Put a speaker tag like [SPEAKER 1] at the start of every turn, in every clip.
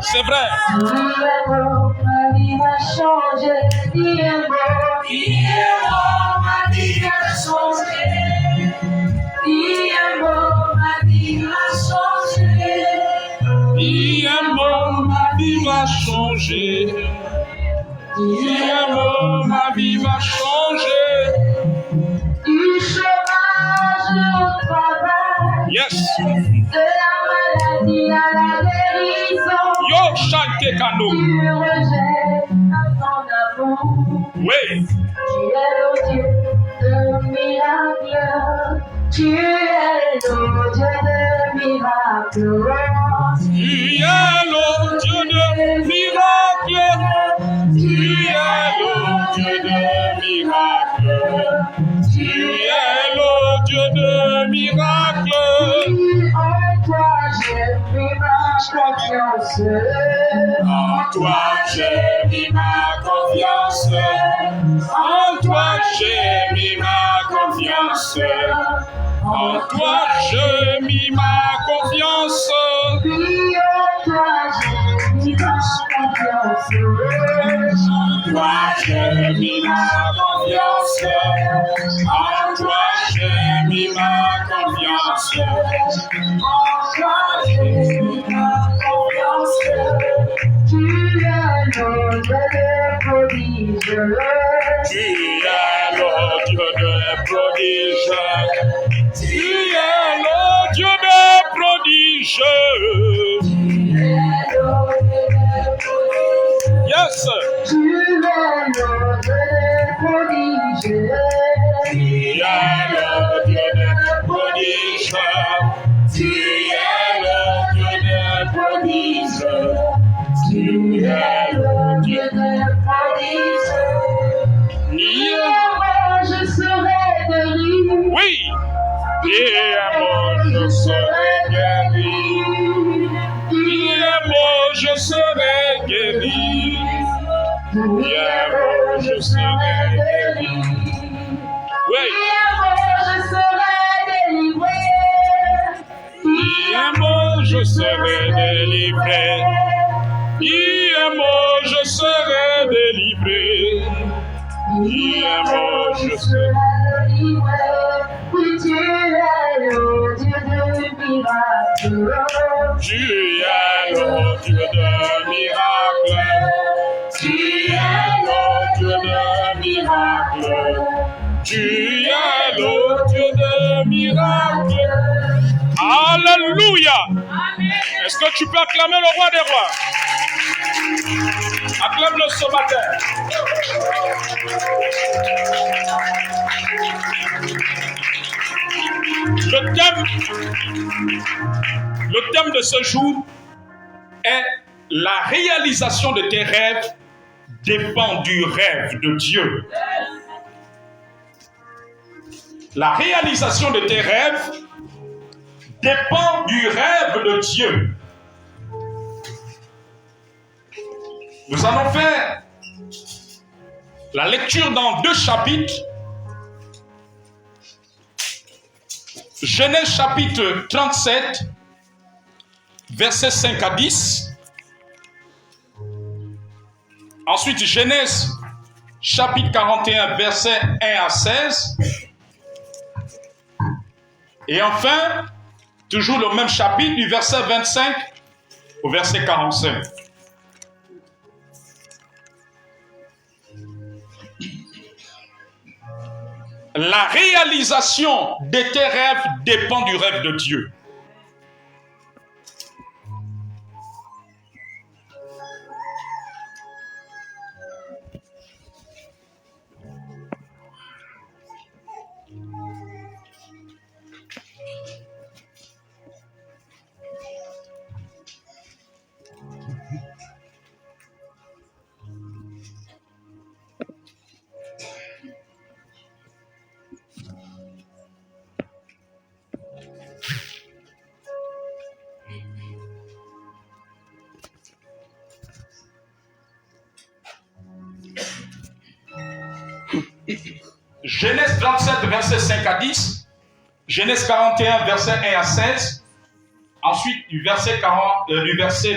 [SPEAKER 1] C'est vrai.
[SPEAKER 2] Ma vie va changer. Ma vie va changer. Ma vie va changer.
[SPEAKER 1] Ma vie va changer. Ma vie va changer.
[SPEAKER 2] Du chômage au travail.
[SPEAKER 1] Yes.
[SPEAKER 2] De la maladie à la guérison.
[SPEAKER 1] Yo, chante Kano.
[SPEAKER 2] Tu rejettes un temps d'amour.
[SPEAKER 1] Oui.
[SPEAKER 2] Tu es le Dieu de miracles. Tu es le Dieu de miracles.
[SPEAKER 1] Tu es le Dieu de miracles. Tu es le Dieu de miracles. Tu es le Dieu de miracles.
[SPEAKER 2] En toi j'ai mis ma confiance.
[SPEAKER 1] En toi j'ai mis ma confiance. En toi j'ai mis ma confiance. En toi j'ai mis ma confiance.
[SPEAKER 2] En toi j'ai mis ma confiance.
[SPEAKER 1] En toi j'ai mis ma confiance. En toi j'ai mis ma confiance.
[SPEAKER 2] Tu es le Dieu des prodiges.
[SPEAKER 1] Tu es le Dieu des prodiges. Tu es le Dieu des prodiges. Yes.
[SPEAKER 2] Tu es le Dieu des prodiges.
[SPEAKER 1] Tu es le Dieu des prodiges. Tu es le Dieu des prodiges. Tu es le Dieu des prodiges.
[SPEAKER 2] Moi je serai guéri.
[SPEAKER 1] Oui. Et moi je serai guéri. Et moi je serai guéri. Et moi je serai guéri. Oui.
[SPEAKER 2] Moi je serai délivré.
[SPEAKER 1] Et moi je serai délivré. Et moi je serai délivré. Et moi je serai
[SPEAKER 2] délivré. Oui, tu es le Dieu de miracles.
[SPEAKER 1] Tu es le Dieu de miracles. Tu es le Dieu de miracles. Tu es le Dieu de miracles. Alléluia. Est-ce que tu peux acclamer le roi des rois? Acclame-le ce matin. Le thème de ce jour est la réalisation de tes rêves dépend du rêve de Dieu. La réalisation de tes rêves dépend du rêve de Dieu. Nous allons faire la lecture dans 2 chapitres. Genèse chapitre 37, versets 5 à 10. Ensuite, Genèse chapitre 41, versets 1 à 16. Et enfin, toujours le même chapitre, du verset 25 au verset 45. La réalisation de tes rêves dépend du rêve de Dieu. Genèse 37, verset 5 à 10, Genèse 41, verset 1 à 16, Ensuite, du verset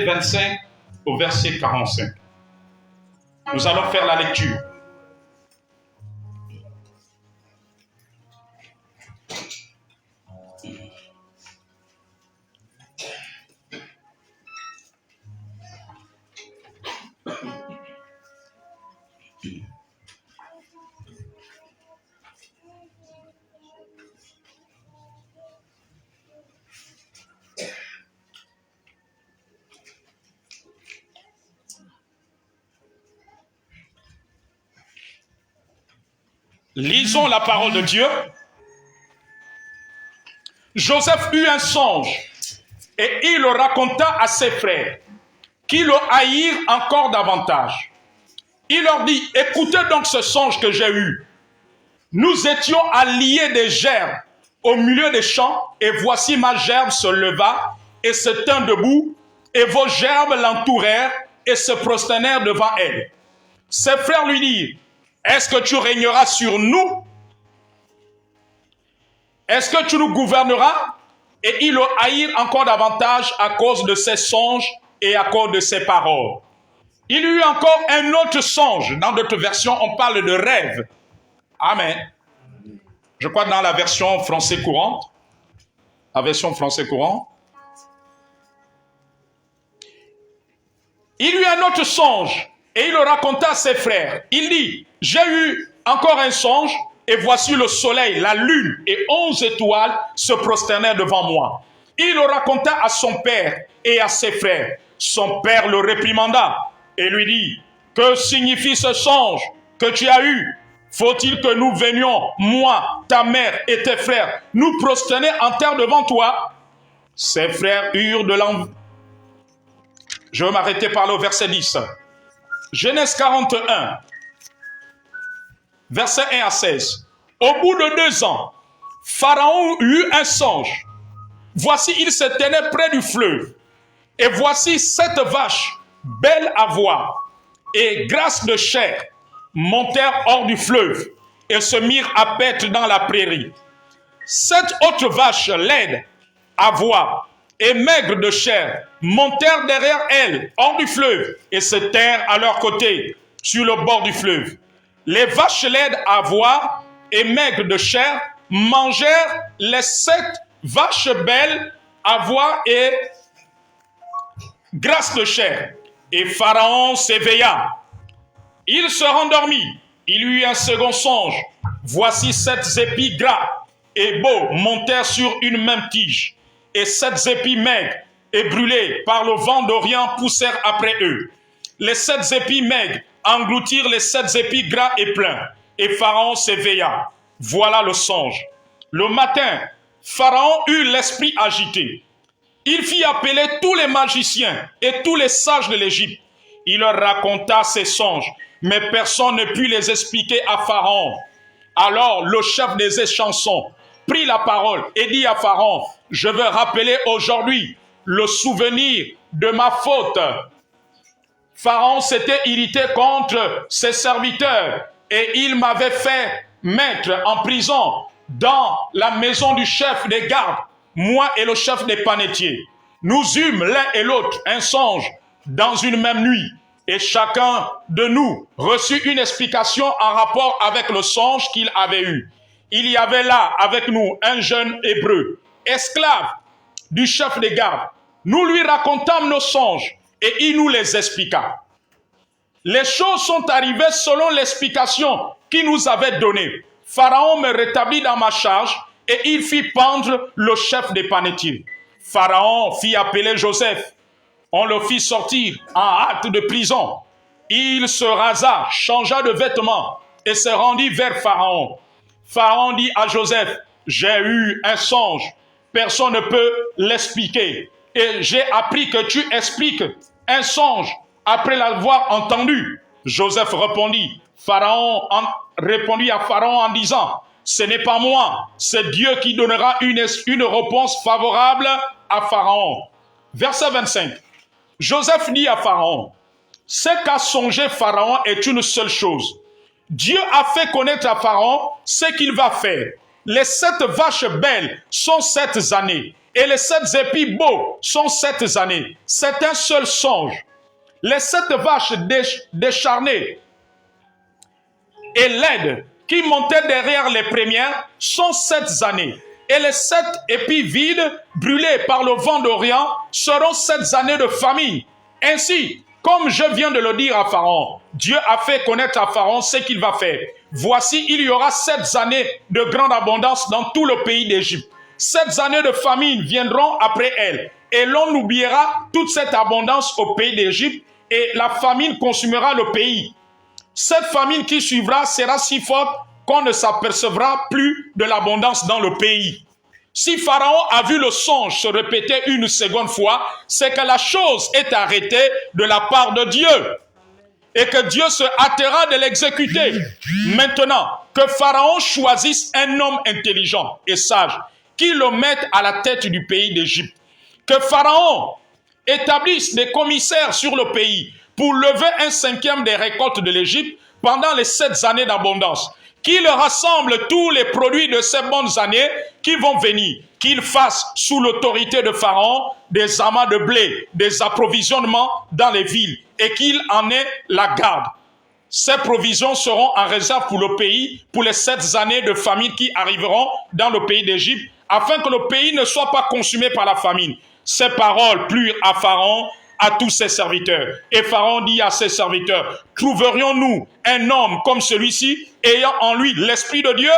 [SPEAKER 1] 25 au verset 45. Nous allons faire la lecture. Lisons la parole de Dieu. Joseph eut un songe et il le raconta à ses frères qui le haïrent encore davantage. Il leur dit, écoutez donc ce songe que j'ai eu. Nous étions à lier des gerbes au milieu des champs et voici ma gerbe se leva et se tint debout et vos gerbes l'entourèrent et se prosternèrent devant elle. Ses frères lui dirent, est-ce que tu régneras sur nous? Est-ce que tu nous gouverneras? Et ils le haïrent encore davantage à cause de ses songes et à cause de ses paroles. Il y eut encore un autre songe. Dans d'autres versions, on parle de rêve. Amen. Je crois dans la version français courante. La version français courant. Il y eut un autre songe. Et il le raconta à ses frères. Il dit, j'ai eu encore un songe, et voici le soleil, la lune et 11 étoiles se prosternèrent devant moi. Il le raconta à son père et à ses frères. Son père le réprimanda et lui dit, que signifie ce songe que tu as eu? Faut-il que nous venions, moi, ta mère et tes frères, nous prosterner en terre devant toi? Ses frères eurent de l'envie. Je vais m'arrêter par le verset 10. Genèse 41, verset 1 à 16. Au bout de 2 ans, Pharaon eut un songe. Voici, il se tenait près du fleuve. Et voici 7 vaches, belles à voir, et grasses de chair, montèrent hors du fleuve, et se mirent à paître dans la prairie. 7 autres vaches laides à voir, et maigres de chair, montèrent derrière elles, hors du fleuve, et se tinrent à leur côté, sur le bord du fleuve. Les vaches laides à voir et maigres de chair mangèrent les 7 vaches belles à voir et grasses de chair. Et Pharaon s'éveilla. Il se rendormit. Il eut un second songe. Voici 7 épis gras et beaux montèrent sur une même tige. Et 7 épis maigres et brûlés par le vent d'Orient poussèrent après eux. Les 7 épis maigres engloutirent les 7 épis gras et pleins. Et Pharaon s'éveilla. Voilà le songe. Le matin, Pharaon eut l'esprit agité. Il fit appeler tous les magiciens et tous les sages de l'Égypte. Il leur raconta ses songes, mais personne ne put les expliquer à Pharaon. Alors le chef des échansons prit la parole et dit à Pharaon, je veux rappeler aujourd'hui le souvenir de ma faute. Pharaon s'était irrité contre ses serviteurs et il m'avait fait mettre en prison dans la maison du chef des gardes, moi et le chef des panetiers. Nous eûmes l'un et l'autre un songe dans une même nuit et chacun de nous reçut une explication en rapport avec le songe qu'il avait eu. Il y avait là avec nous un jeune hébreu, esclave du chef des gardes. Nous lui racontâmes nos songes et il nous les expliqua. Les choses sont arrivées selon l'explication qu'il nous avait donnée. Pharaon me rétablit dans ma charge et il fit pendre le chef des panetiers. Pharaon fit appeler Joseph. On le fit sortir en hâte de prison. Il se rasa, changea de vêtements et se rendit vers Pharaon. Pharaon dit à Joseph, j'ai eu un songe, personne ne peut l'expliquer. Et j'ai appris que tu expliques un songe après l'avoir entendu. Joseph répondit à Pharaon en disant, ce n'est pas moi, c'est Dieu qui donnera une réponse favorable à Pharaon. Verset 25. Joseph dit à Pharaon, ce qu'a songé Pharaon est une seule chose. Dieu a fait connaître à Pharaon ce qu'il va faire. Les 7 vaches belles sont 7 années, et les 7 épis beaux sont 7 années. C'est un seul songe. Les 7 vaches décharnées et laides qui montaient derrière les premières sont 7 années. Et les 7 épis vides, brûlés par le vent d'Orient, seront 7 années de famine. Ainsi, comme je viens de le dire à Pharaon, Dieu a fait connaître à Pharaon ce qu'il va faire. Voici, il y aura 7 années de grande abondance dans tout le pays d'Égypte. 7 années de famine viendront après elles. Et l'on oubliera toute cette abondance au pays d'Égypte et la famine consumera le pays. Cette famine qui suivra sera si forte qu'on ne s'apercevra plus de l'abondance dans le pays. Si Pharaon a vu le songe se répéter une seconde fois, c'est que la chose est arrêtée de la part de Dieu et que Dieu se hâtera de l'exécuter. Maintenant, que Pharaon choisisse un homme intelligent et sage qui le mette à la tête du pays d'Égypte. Que Pharaon établisse des commissaires sur le pays pour lever 1/5 des récoltes de l'Égypte pendant les 7 années d'abondance. Qu'il rassemble tous les produits de ces bonnes années qui vont venir. Qu'il fasse sous l'autorité de Pharaon des amas de blé, des approvisionnements dans les villes et qu'il en ait la garde. Ces provisions seront en réserve pour le pays pour les 7 années de famine qui arriveront dans le pays d'Égypte afin que le pays ne soit pas consumé par la famine. Ces paroles plurent à Pharaon, à tous ses serviteurs. Et Pharaon dit à ses serviteurs, trouverions-nous un homme comme celui-ci, ayant en lui l'Esprit de Dieu?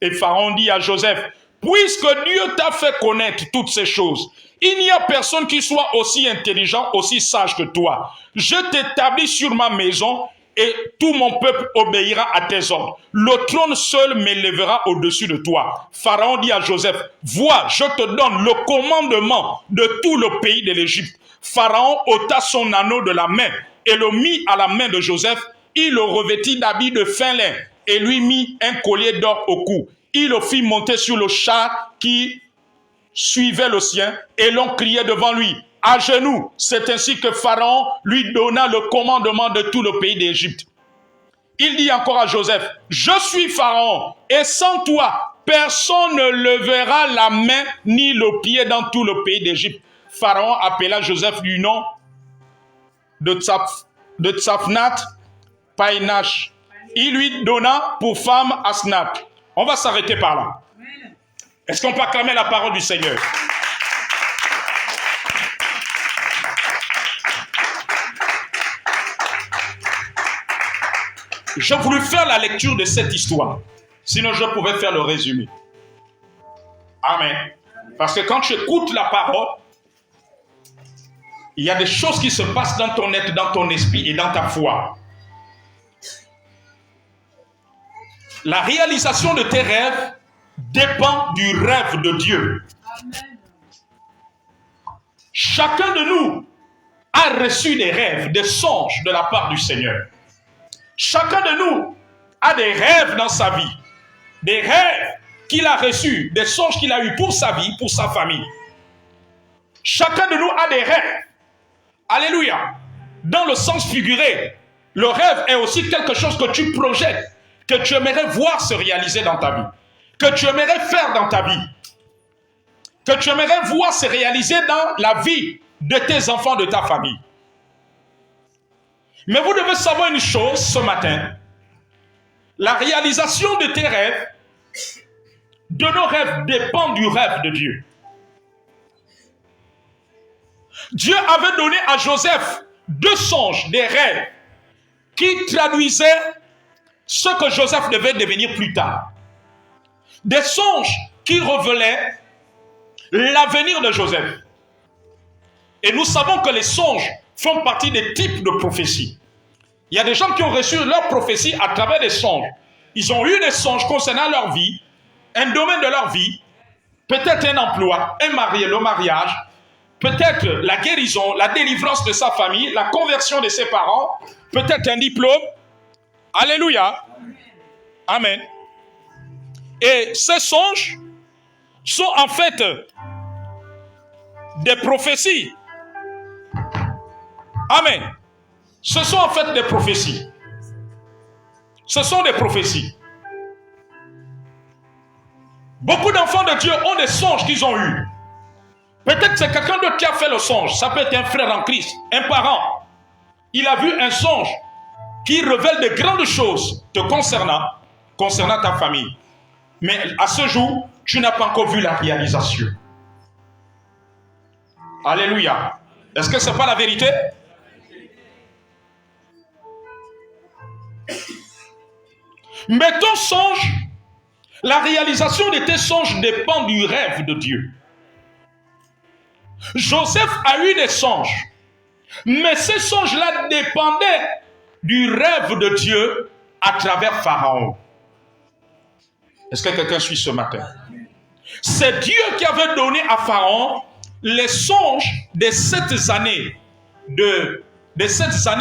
[SPEAKER 1] Et Pharaon dit à Joseph, puisque Dieu t'a fait connaître toutes ces choses, il n'y a personne qui soit aussi intelligent, aussi sage que toi. Je t'établis sur ma maison et tout mon peuple obéira à tes ordres. Le trône seul m'élèvera au-dessus de toi. Pharaon dit à Joseph, vois, je te donne le commandement de tout le pays de l'Égypte. Pharaon ôta son anneau de la main et le mit à la main de Joseph. Il le revêtit d'habits de fin lin et lui mit un collier d'or au cou. Il le fit monter sur le char qui suivait le sien et l'on criait devant lui, à genoux. C'est ainsi que Pharaon lui donna le commandement de tout le pays d'Égypte. Il dit encore à Joseph, je suis Pharaon et sans toi, personne ne levera la main ni le pied dans tout le pays d'Égypte. Pharaon appela Joseph du nom de Tsaphnat Païnash. Il lui donna pour femme Asnath. On va s'arrêter par là. Est-ce qu'on peut acclamer la parole du Seigneur? J'ai voulu faire la lecture de cette histoire. Sinon, je pouvais faire le résumé. Amen. Parce que quand tu écoutes la parole, il y a des choses qui se passent dans ton être, dans ton esprit et dans ta foi. La réalisation de tes rêves dépend du rêve de Dieu. Amen. Chacun de nous a reçu des rêves, des songes de la part du Seigneur. Chacun de nous a des rêves dans sa vie. Des rêves qu'il a reçus, des songes qu'il a eus pour sa vie, pour sa famille. Chacun de nous a des rêves. Alléluia. Dans le sens figuré, le rêve est aussi quelque chose que tu projettes, que tu aimerais voir se réaliser dans ta vie, que tu aimerais faire dans ta vie, que tu aimerais voir se réaliser dans la vie de tes enfants, de ta famille. Mais vous devez savoir une chose ce matin. La réalisation de tes rêves, de nos rêves, dépend du rêve de Dieu. Dieu avait donné à Joseph 2 songes, des rêves, qui traduisaient ce que Joseph devait devenir plus tard. Des songes qui révélaient l'avenir de Joseph. Et nous savons que les songes font partie des types de prophéties. Il y a des gens qui ont reçu leur prophétie à travers des songes. Ils ont eu des songes concernant leur vie, un domaine de leur vie, peut-être un emploi, le mariage, peut-être la guérison, la délivrance de sa famille, la conversion de ses parents, peut-être un diplôme. Alléluia. Amen. Et ces songes sont en fait des prophéties. Amen. Ce sont en fait des prophéties. Ce sont des prophéties. Beaucoup d'enfants de Dieu ont des songes qu'ils ont eus. Peut-être c'est quelqu'un d'autre qui a fait le songe. Ça peut être un frère en Christ, un parent. Il a vu un songe qui révèle de grandes choses te concernant ta famille. Mais à ce jour, tu n'as pas encore vu la réalisation. Alléluia. Est-ce que ce n'est pas la vérité? Mais ton songe, la réalisation de tes songes dépend du rêve de Dieu. Joseph a eu des songes, mais ces songes-là dépendaient du rêve de Dieu à travers Pharaon. Est-ce que quelqu'un suit ce matin? C'est Dieu qui avait donné à Pharaon les songes des 7 années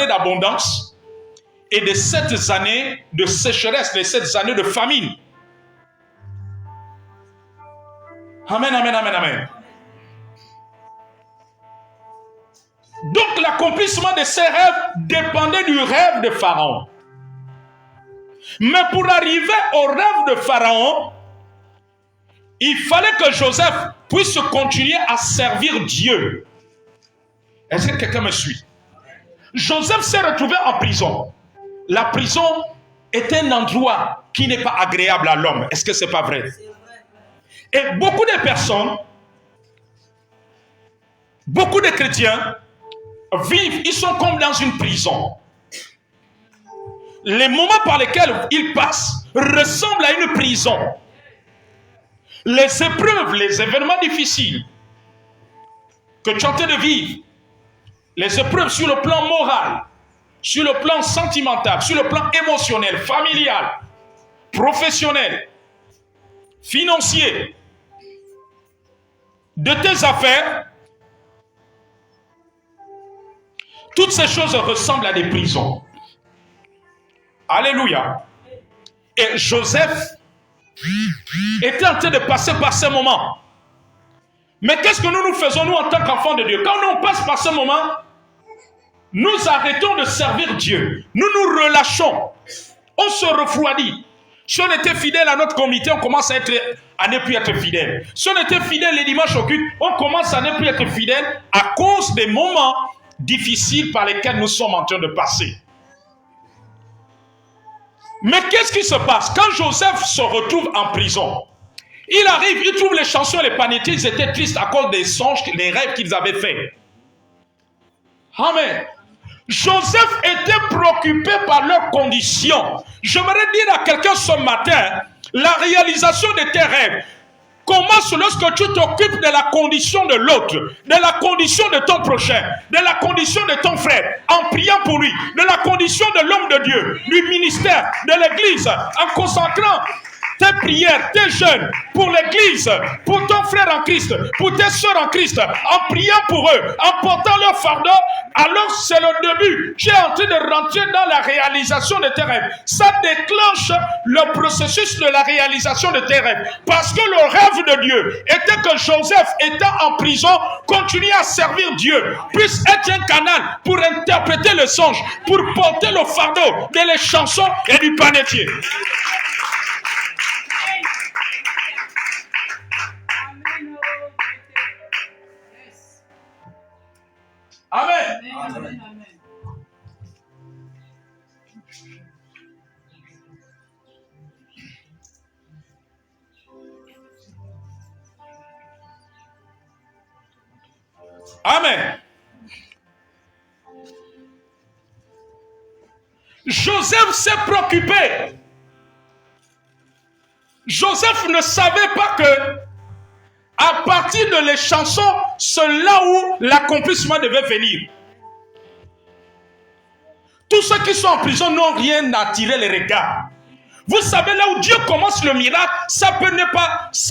[SPEAKER 1] d'abondance et des 7 années de sécheresse, les 7 années de famine. Amen, amen, amen, amen. Donc l'accomplissement de ces rêves dépendait du rêve de Pharaon. Mais pour arriver au rêve de Pharaon, il fallait que Joseph puisse continuer à servir Dieu. Est-ce que quelqu'un me suit? Joseph s'est retrouvé en prison. La prison est un endroit qui n'est pas agréable à l'homme. Est-ce que ce n'est pas vrai? Et beaucoup de personnes, beaucoup de chrétiens vivent, ils sont comme dans une prison. Les moments par lesquels ils passent ressemblent à une prison. Les épreuves, les événements difficiles que tu es en train de vivre, les épreuves sur le plan moral, sur le plan sentimental, sur le plan émotionnel, familial, professionnel, financier, de tes affaires, toutes ces choses ressemblent à des prisons. Alléluia. Et Joseph était en train de passer par ces moments. Mais qu'est-ce que nous faisons, nous, en tant qu'enfants de Dieu? Quand on passe par ce moment, nous arrêtons de servir Dieu. Nous nous relâchons. On se refroidit. Si on était fidèle à notre comité, on commence à ne plus être fidèle. Si on était fidèle les dimanches au culte, on commence à ne plus être fidèle à cause des moments difficiles par lesquels nous sommes en train de passer. Mais qu'est-ce qui se passe? Quand Joseph se retrouve en prison, il arrive, il trouve les chansons et les panetiers, ils étaient tristes à cause des songes, des rêves qu'ils avaient faits. Amen. Joseph était préoccupé par leurs conditions. J'aimerais dire à quelqu'un ce matin, la réalisation de tes rêves commence lorsque tu t'occupes de la condition de l'autre, de la condition de ton prochain, de la condition de ton frère, en priant pour lui, de la condition de l'homme de Dieu, du ministère, de l'église, en consacrant tes prières, tes jeûnes pour l'église, pour ton frère en Christ, pour tes soeurs en Christ, en priant pour eux, en portant leur fardeau, alors c'est le début. Tu es en train de rentrer dans la réalisation de tes rêves. Ça déclenche le processus de la réalisation de tes rêves. Parce que le rêve de Dieu était que Joseph, étant en prison, continue à servir Dieu, puisse être un canal pour interpréter le songe, pour porter le fardeau de les chansons et du panetier. Amen. Amen. Amen. Joseph s'est préoccupé. Joseph ne savait pas que à partir de les chansons, c'est là où l'accomplissement devait venir. Tous ceux qui sont en prison n'ont rien à attirer les regards. Vous savez, là où Dieu commence le miracle, ça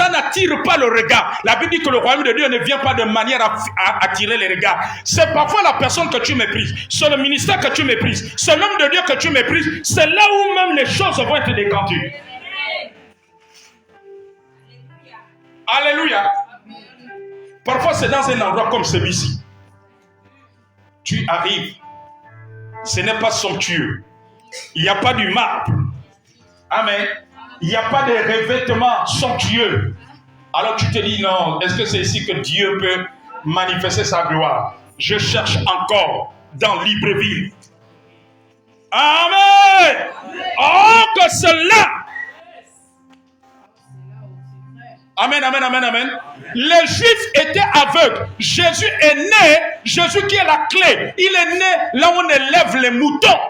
[SPEAKER 1] n'attire pas le regard. La Bible dit que le royaume de Dieu ne vient pas de manière à attirer les regards. C'est parfois la personne que tu méprises, c'est le ministère que tu méprises, c'est l'homme de Dieu que tu méprises. C'est là où même les choses vont être décantées. Alléluia. Parfois, c'est dans un endroit comme celui-ci. Tu arrives. Ce n'est pas somptueux. Il n'y a pas du marbre. Amen. Il n'y a pas de revêtement somptueux. Alors tu te dis, non, est-ce que c'est ici que Dieu peut manifester sa gloire. Je cherche encore dans Libreville. Amen. Oh, que cela. Amen, amen, amen, amen. Les Juifs étaient aveugles. Jésus est né. Jésus qui est la clé. Il est né là où on élève les moutons.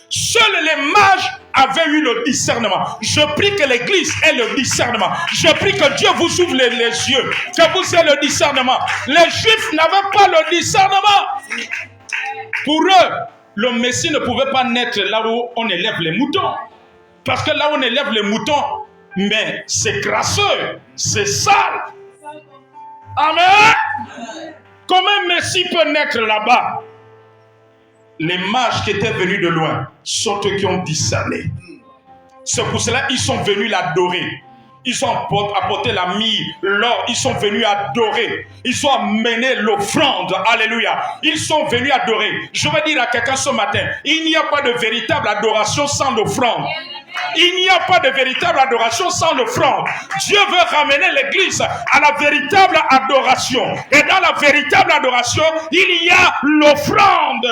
[SPEAKER 1] Seuls les mages avaient eu le discernement. Je prie que l'Église ait le discernement. Je prie que Dieu vous ouvre les yeux. Que vous ayez le discernement. Les Juifs n'avaient pas le discernement. Pour eux, le Messie ne pouvait pas naître là où on élève les moutons. Parce que là où on élève les moutons, mais c'est crasseux, c'est sale. Amen. Comment un Messie peut naître là-bas? Les mages qui étaient venus de loin sont eux qui ont discerné. C'est pour cela qu'ils sont venus l'adorer. Ils ont apporté la myrrhe, l'or, ils sont venus adorer. Ils ont amené l'offrande, alléluia. Ils sont venus adorer. Je veux dire à quelqu'un ce matin, il n'y a pas de véritable adoration sans l'offrande. Il n'y a pas de véritable adoration sans l'offrande. Dieu veut ramener l'église à la véritable adoration. Et dans la véritable adoration, il y a l'offrande.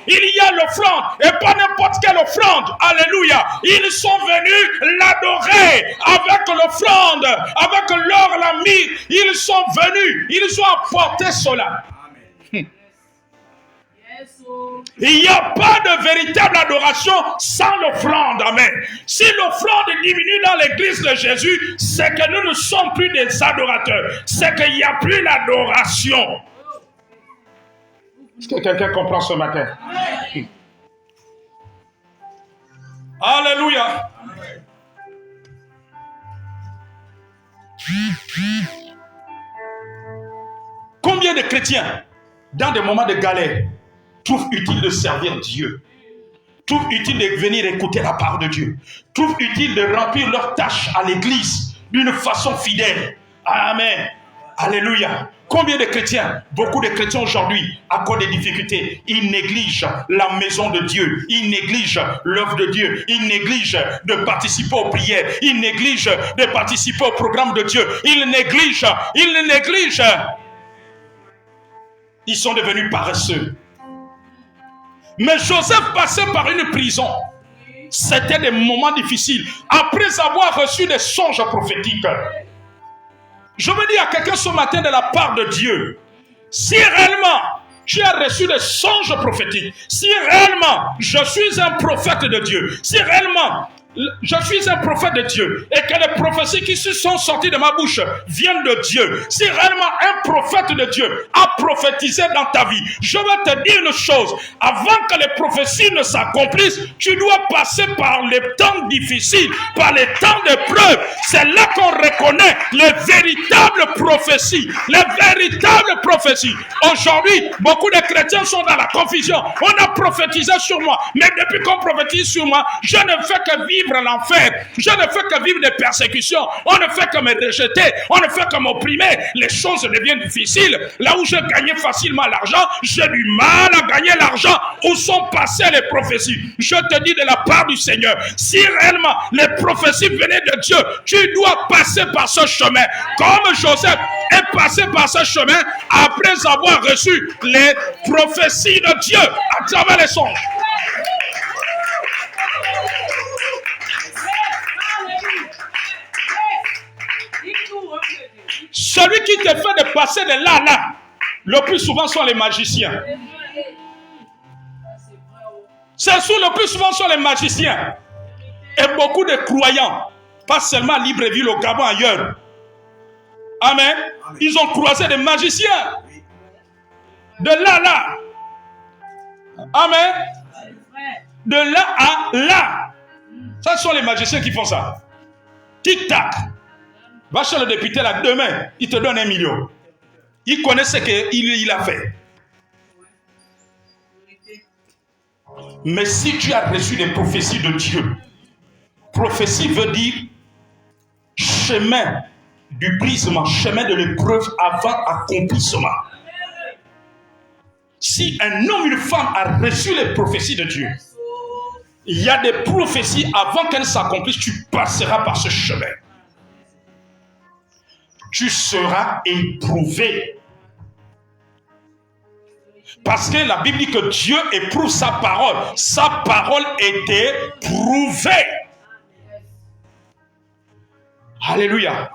[SPEAKER 1] Il y a l'offrande, et pas n'importe quelle offrande. Alléluia. Ils sont venus l'adorer avec l'offrande, avec l'or, la myrrhe. Ils sont venus, ils ont apporté cela. Il n'y a pas de véritable adoration sans l'offrande. Amen. Si l'offrande diminue dans l'église de Jésus, c'est que nous ne sommes plus des adorateurs. C'est qu'il n'y a plus l'adoration. Est-ce que quelqu'un comprend ce matin? Alléluia. Combien de chrétiens, dans des moments de galère, trouvent utile de servir Dieu, trouvent utile de venir écouter la parole de Dieu, trouvent utile de remplir leurs tâches à l'église d'une façon fidèle? Amen. Alléluia. Combien de chrétiens, beaucoup de chrétiens aujourd'hui, à cause des difficultés, ils négligent la maison de Dieu, ils négligent l'œuvre de Dieu, ils négligent de participer aux prières, ils négligent de participer au programme de Dieu, ils négligent. Ils sont devenus paresseux. Mais Joseph passait par une prison. C'était des moments difficiles. Après avoir reçu des songes prophétiques, je veux dire à quelqu'un ce matin de la part de Dieu, si réellement tu as reçu des songes prophétiques, si réellement je suis un prophète de Dieu, si réellement je suis un prophète de Dieu et que les prophéties qui se sont sorties de ma bouche viennent de Dieu, si réellement un prophète de Dieu a prophétisé dans ta vie, je vais te dire une chose, avant que les prophéties ne s'accomplissent, tu dois passer par les temps difficiles, par les temps d'épreuve. C'est là qu'on reconnaît les véritables prophéties, les véritables prophéties. Aujourd'hui, beaucoup de chrétiens sont dans la confusion. On a prophétisé sur moi, mais depuis qu'on prophétise sur moi, je ne fais que vivre l'enfer, je ne fais que vivre des persécutions, on ne fait que me rejeter, on ne fait que m'opprimer, les choses deviennent difficiles. Là où je gagnais facilement l'argent, j'ai du mal à gagner l'argent. Où sont passées les prophéties? Je te dis de la part du Seigneur, si réellement les prophéties venaient de Dieu, tu dois passer par ce chemin, comme Joseph est passé par ce chemin après avoir reçu les prophéties de Dieu à travers les songes. Celui qui te fait de passer de là à là, le plus souvent sont les magiciens. C'est sûr, le plus souvent sont les magiciens. Et beaucoup de croyants, pas seulement à Libreville, au Gabon, ailleurs. Amen. Ils ont croisé des magiciens. De là à là. Amen. De là à là. Ce sont les magiciens qui font ça. Tic-tac. Va chez le député là, demain, il te donne 1 million. Il connaît ce qu'il a fait. Mais si tu as reçu les prophéties de Dieu, prophétie veut dire chemin du brisement, chemin de l'épreuve avant accomplissement. Si un homme ou une femme a reçu les prophéties de Dieu, il y a des prophéties avant qu'elles s'accomplissent, tu passeras par ce chemin. tu seras éprouvé. Parce que la Bible dit que Dieu éprouve sa parole. Sa parole était prouvée. Alléluia.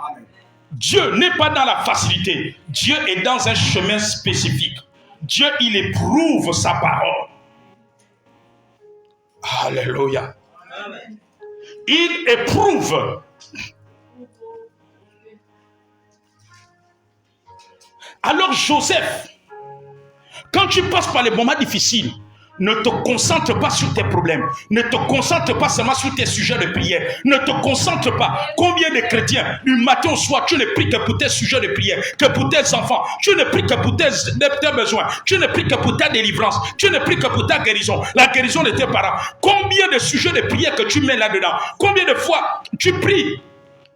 [SPEAKER 1] Dieu n'est pas dans la facilité. Dieu est dans un chemin spécifique. Dieu, il éprouve sa parole. Alléluia. Il éprouve. Alors Joseph, quand tu passes par les moments difficiles, ne te concentre pas sur tes problèmes. Ne te concentre pas seulement sur tes sujets de prière. Ne te concentre pas. Combien de chrétiens, du matin au soir, tu ne pries que pour tes sujets de prière, que pour tes enfants. Tu ne pries que pour tes besoins. Tu ne pries que pour ta délivrance. Tu ne pries que pour ta guérison. La guérison de tes parents. Combien de sujets de prière que tu mets là-dedans? Combien de fois tu pries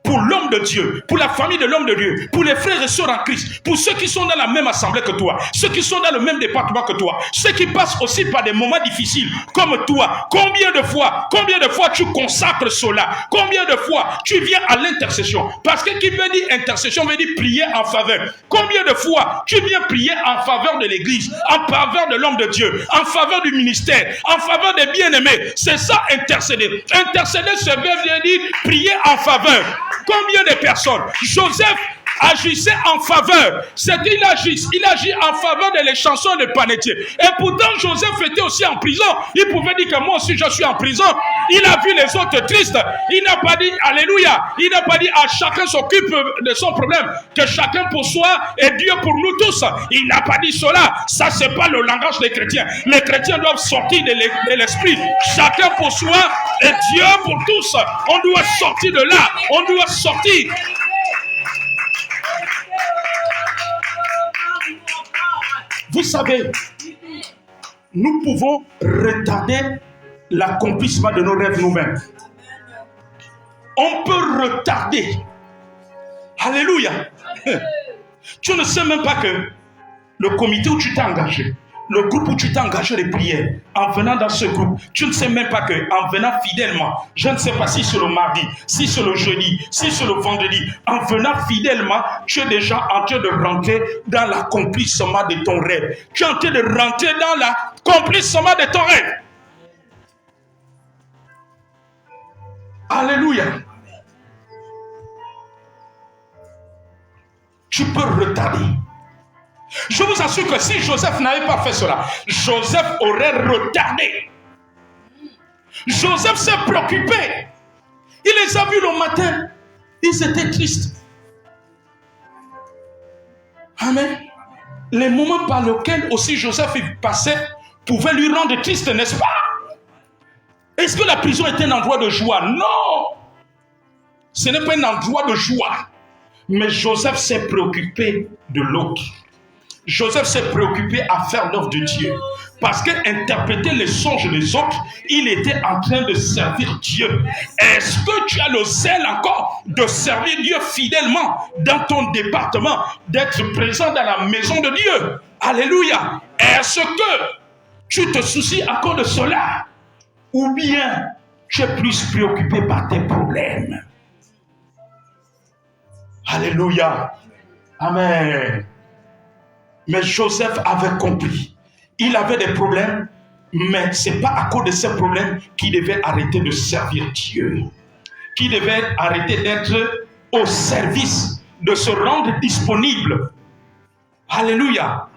[SPEAKER 1] pour l'homme de Dieu, pour la famille de l'homme de Dieu, pour les frères et sœurs en Christ, pour ceux qui sont dans la même assemblée que toi, ceux qui sont dans le même département que toi, ceux qui passent aussi par des moments difficiles comme toi. Combien de fois tu consacres cela? Combien de fois tu viens à l'intercession? Parce que qui veut dire intercession veut dire prier en faveur. Combien de fois tu viens prier en faveur de l'église, en faveur de l'homme de Dieu, en faveur du ministère, en faveur des bien-aimés? C'est ça intercéder. Intercéder, ça veut dire prier en faveur. Combien de personnes? Joseph agissait en faveur. Il agit en faveur de les chansons de panetier. Et pourtant, Joseph était aussi en prison. Il pouvait dire que moi aussi je suis en prison. Il a vu les autres tristes. Il n'a pas dit alléluia. Il n'a pas dit à chacun s'occupe de son problème. Que chacun pour soi et Dieu pour nous tous. Il n'a pas dit cela. Ça, c'est pas le langage des chrétiens. Les chrétiens doivent sortir de l'esprit. Chacun pour soi et Dieu pour tous. On doit sortir de là. On doit sortir. Vous savez, nous pouvons retarder l'accomplissement de nos rêves nous-mêmes. On peut retarder. Alléluia. Tu ne sais même pas que le comité où tu t'es engagé, le groupe où tu t'es engagé de prière, en venant dans ce groupe, tu ne sais même pas qu'en venant fidèlement, je ne sais pas si c'est le mardi, si c'est le jeudi, si c'est le vendredi, en venant fidèlement, tu es déjà en train de rentrer dans l'accomplissement de ton rêve. Tu es en train de rentrer dans l'accomplissement de ton rêve. Alléluia. Tu peux retarder. Je vous assure que si Joseph n'avait pas fait cela, Joseph aurait retardé. Joseph s'est préoccupé. Il les a vus le matin. Ils étaient tristes. Amen. Les moments par lesquels aussi Joseph passait pouvaient lui rendre triste, n'est-ce pas? Est-ce que la prison était un endroit de joie? Non. Ce n'est pas un endroit de joie. Mais Joseph s'est préoccupé de l'autre. Joseph s'est préoccupé à faire l'œuvre de Dieu. Parce qu'interpréter les songes des autres, il était en train de servir Dieu. Est-ce que tu as le zèle encore de servir Dieu fidèlement dans ton département, d'être présent dans la maison de Dieu? Alléluia. Est-ce que tu te soucies encore de cela? Ou bien tu es plus préoccupé par tes problèmes? Alléluia. Amen. Mais Joseph avait compris. Il avait des problèmes, mais ce n'est pas à cause de ces problèmes qu'il devait arrêter de servir Dieu. Qu'il devait arrêter d'être au service, de se rendre disponible. Alléluia.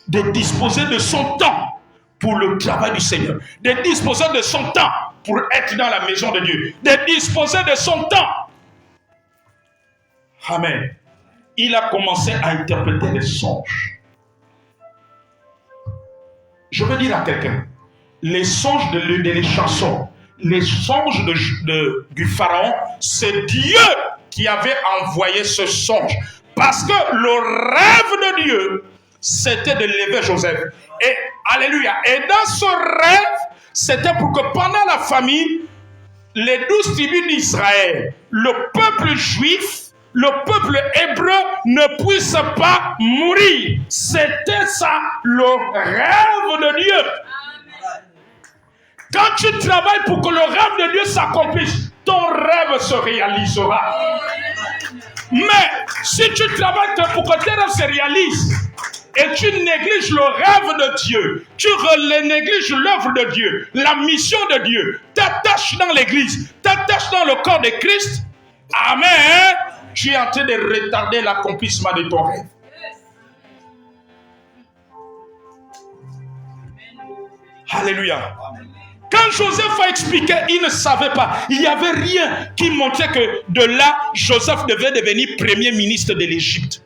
[SPEAKER 1] De disposer de son temps pour le travail du Seigneur. De disposer de son temps pour être dans la maison de Dieu. De disposer de son temps. Amen. Il a commencé à interpréter les songes. Je veux dire à quelqu'un, les songes des chansons, les songes du pharaon, c'est Dieu qui avait envoyé ce songe. Parce que le rêve de Dieu, c'était de lever Joseph. Et alléluia. Et dans ce rêve, c'était pour que pendant la famine, les 12 tribus d'Israël, le peuple juif, le peuple hébreu ne puisse pas mourir. C'était ça, le rêve de Dieu. Quand tu travailles pour que le rêve de Dieu s'accomplisse, ton rêve se réalisera. Mais si tu travailles pour que tes rêves se réalisent et tu négliges le rêve de Dieu, tu négliges l'œuvre de Dieu, la mission de Dieu, ta tâche dans l'église, ta tâche dans le corps de Christ, amen, tu es en train de retarder l'accomplissement de ton rêve. Alléluia. Quand Joseph a expliqué, il ne savait pas. Il n'y avait rien qui montrait que de là, Joseph devait devenir premier ministre de l'Égypte.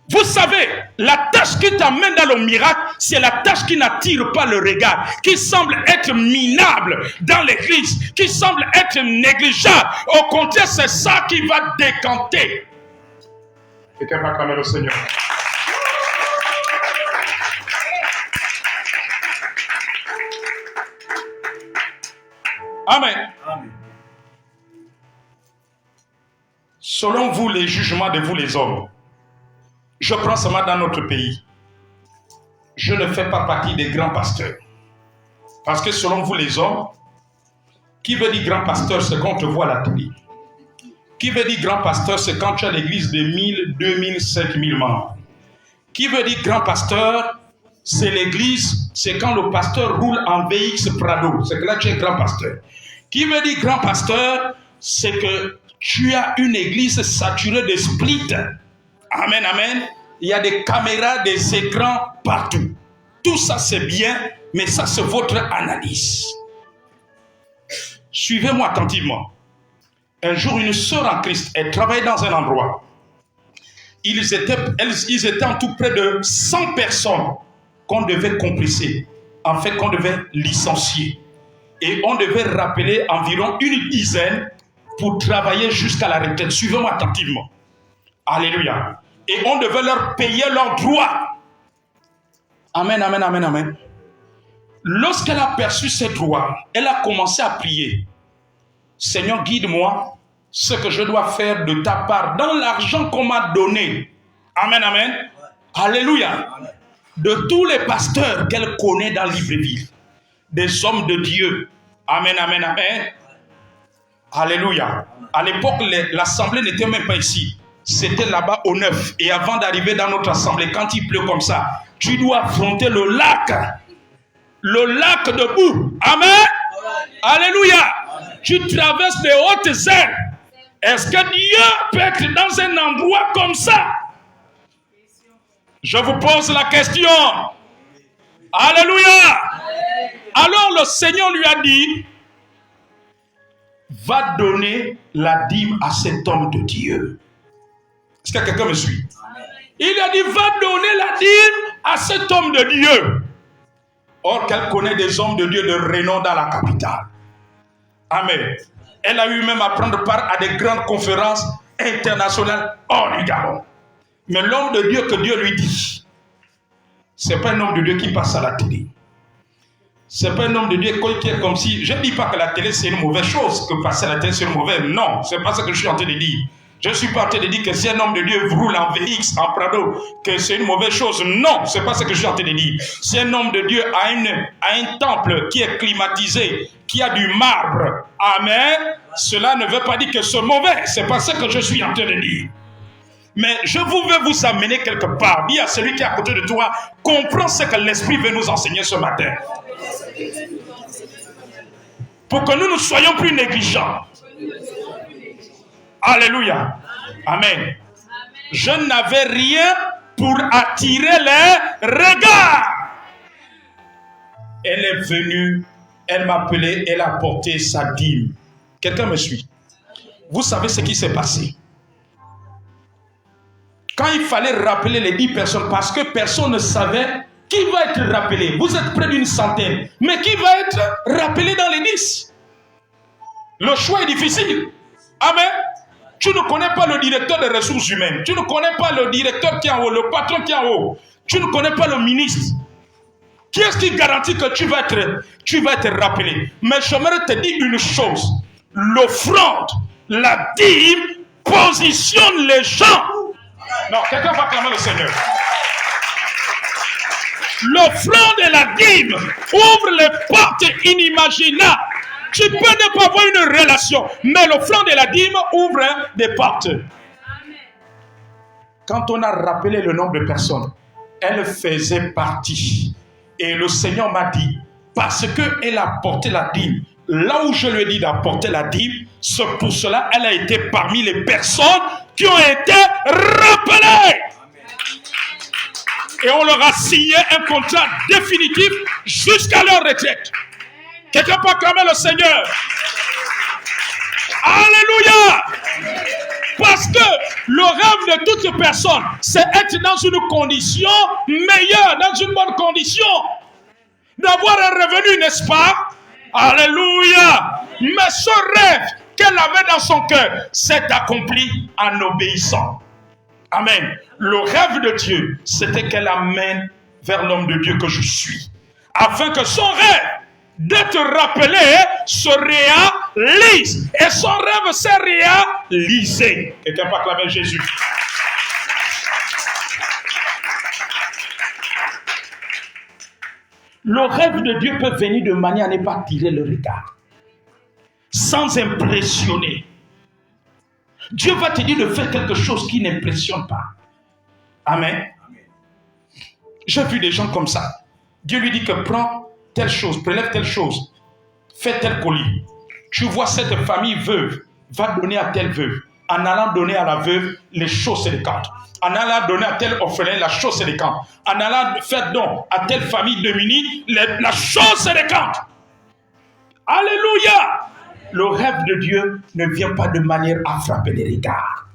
[SPEAKER 1] Vous savez, la tâche qui t'amène dans le miracle, c'est la tâche qui n'attire pas le regard, qui semble être minable dans l'église, qui semble être négligeable. Au contraire, c'est ça qui va décanter. Quelqu'un va acclamer le Seigneur. Amen. Amen. Selon vous, les jugements de vous les hommes, je prends seulement dans notre pays, je ne fais pas partie des grands pasteurs. Parce que selon vous les hommes, qui veut dire grand pasteur, c'est quand on te voit à la télé. Qui veut dire grand pasteur, c'est quand tu as l'église de 1000, 2000, 5000 membres. Qui veut dire grand pasteur, c'est l'église, c'est quand le pasteur roule en VX Prado. C'est que là tu es grand pasteur. Qui veut dire grand pasteur, c'est que tu as une église saturée de splits. Amen, amen. Il y a des caméras, des écrans partout. Tout ça c'est bien, mais ça c'est votre analyse. Suivez-moi attentivement. Un jour, une sœur en Christ, elle travaillait dans un endroit. Ils étaient en tout près de 100 personnes qu'on devait compresser, en fait qu'on devait licencier. Et on devait rappeler environ une dizaine pour travailler jusqu'à la retraite. Suivez-moi attentivement. Alléluia. Et on devait leur payer leurs droits. Amen, amen, amen, amen. Lorsqu'elle a perçu ses droits, elle a commencé à prier. Seigneur, guide-moi ce que je dois faire de ta part dans l'argent qu'on m'a donné. Amen, amen. Alléluia. De tous les pasteurs qu'elle connaît dans Libreville, des hommes de Dieu. Amen, amen, amen. Alléluia. À l'époque, l'assemblée n'était même pas ici. C'était là-bas au 9. Et avant d'arriver dans notre assemblée, quand il pleut comme ça, tu dois affronter le lac. Le lac de boue. Amen. Alléluia. Tu traverses des hautes herbes. Est-ce que Dieu peut être dans un endroit comme ça? Je vous pose la question. Alléluia. Alors le Seigneur lui a dit, va donner la dîme à cet homme de Dieu. Est-ce que quelqu'un me suit? Il a dit, va donner la dîme à cet homme de Dieu. Or qu'elle connaît des hommes de Dieu de renom dans la capitale. Amen. Elle a eu même à prendre part à des grandes conférences internationales hors du Gabon. Mais l'homme de Dieu que Dieu lui dit, ce n'est pas un homme de Dieu qui passe à la télé. Ce n'est pas un homme de Dieu qui est comme si... Je ne dis pas que la télé c'est une mauvaise chose, que passer à la télé c'est une mauvaise. Non, ce n'est pas ce que je suis en train de dire. Je ne suis pas en train de dire que si un homme de Dieu roule en VX, en Prado, que c'est une mauvaise chose. Non, ce n'est pas ce que je suis en train de dire. Si un homme de Dieu a un temple qui est climatisé, qui a du marbre, amen, cela ne veut pas dire que c'est mauvais. Ce n'est pas ce que je suis en train de dire. Mais je veux vous amener quelque part. Dis à celui qui est à côté de toi, comprends ce que l'Esprit veut nous enseigner ce matin. Pour que nous ne soyons plus négligents. Alléluia. Amen. Je n'avais rien pour attirer les regards. Elle est venue, elle m'a appelé, elle a porté sa dîme. Quelqu'un me suit? Vous savez ce qui s'est passé? Quand il fallait rappeler les 10 personnes, parce que personne ne savait qui va être rappelé. Vous êtes près d'une centaine. Mais qui va être rappelé dans les 10? Le choix est difficile. Amen. Tu ne connais pas le directeur des ressources humaines. Tu ne connais pas le directeur qui est en haut, le patron qui est en haut. Tu ne connais pas le ministre. Qui est-ce qui garantit que tu vas être rappelé? Mais j'aimerais te dire une chose. L'offrande, la dîme, positionne les gens. Non, quelqu'un va acclamer le Seigneur. L'offrande et la dîme ouvrent les portes inimaginables Tu peux ne pas avoir une relation, mais l'offrande de la dîme ouvre des portes. Quand on a rappelé le nombre de personnes, elle faisait partie. Et le Seigneur m'a dit, parce qu'elle a porté la dîme, là où je lui ai dit d'apporter la dîme, c'est pour cela elle a été parmi les personnes qui ont été rappelées. Et on leur a signé un contrat définitif jusqu'à leur retraite. Quelqu'un peut acclamer le Seigneur. Alléluia. Parce que le rêve de toute personne, c'est être dans une condition meilleure, dans une bonne condition. D'avoir un revenu, n'est-ce pas? Alléluia. Mais ce rêve qu'elle avait dans son cœur s'est accompli en obéissant. Amen. Le rêve de Dieu, c'était qu'elle amène vers l'homme de Dieu que je suis. Afin que son rêve d'être rappelé se réalise. Et son rêve s'est réalisé. Quelqu'un peut acclamer Jésus. Le rêve de Dieu peut venir de manière à ne pas tirer le regard. Sans impressionner. Dieu va te dire de faire quelque chose qui n'impressionne pas. Amen. J'ai vu des gens comme ça. Dieu lui dit que prends telle chose, prélève telle chose, fais tel colis. Tu vois cette famille veuve, va donner à telle veuve. En allant donner à la veuve, les choses se décantent. En allant donner à tel orphelin, la chose se décante. En allant faire don à telle famille démunie, la chose se décante. Alléluia. Le rêve de Dieu ne vient pas de manière à frapper les regards.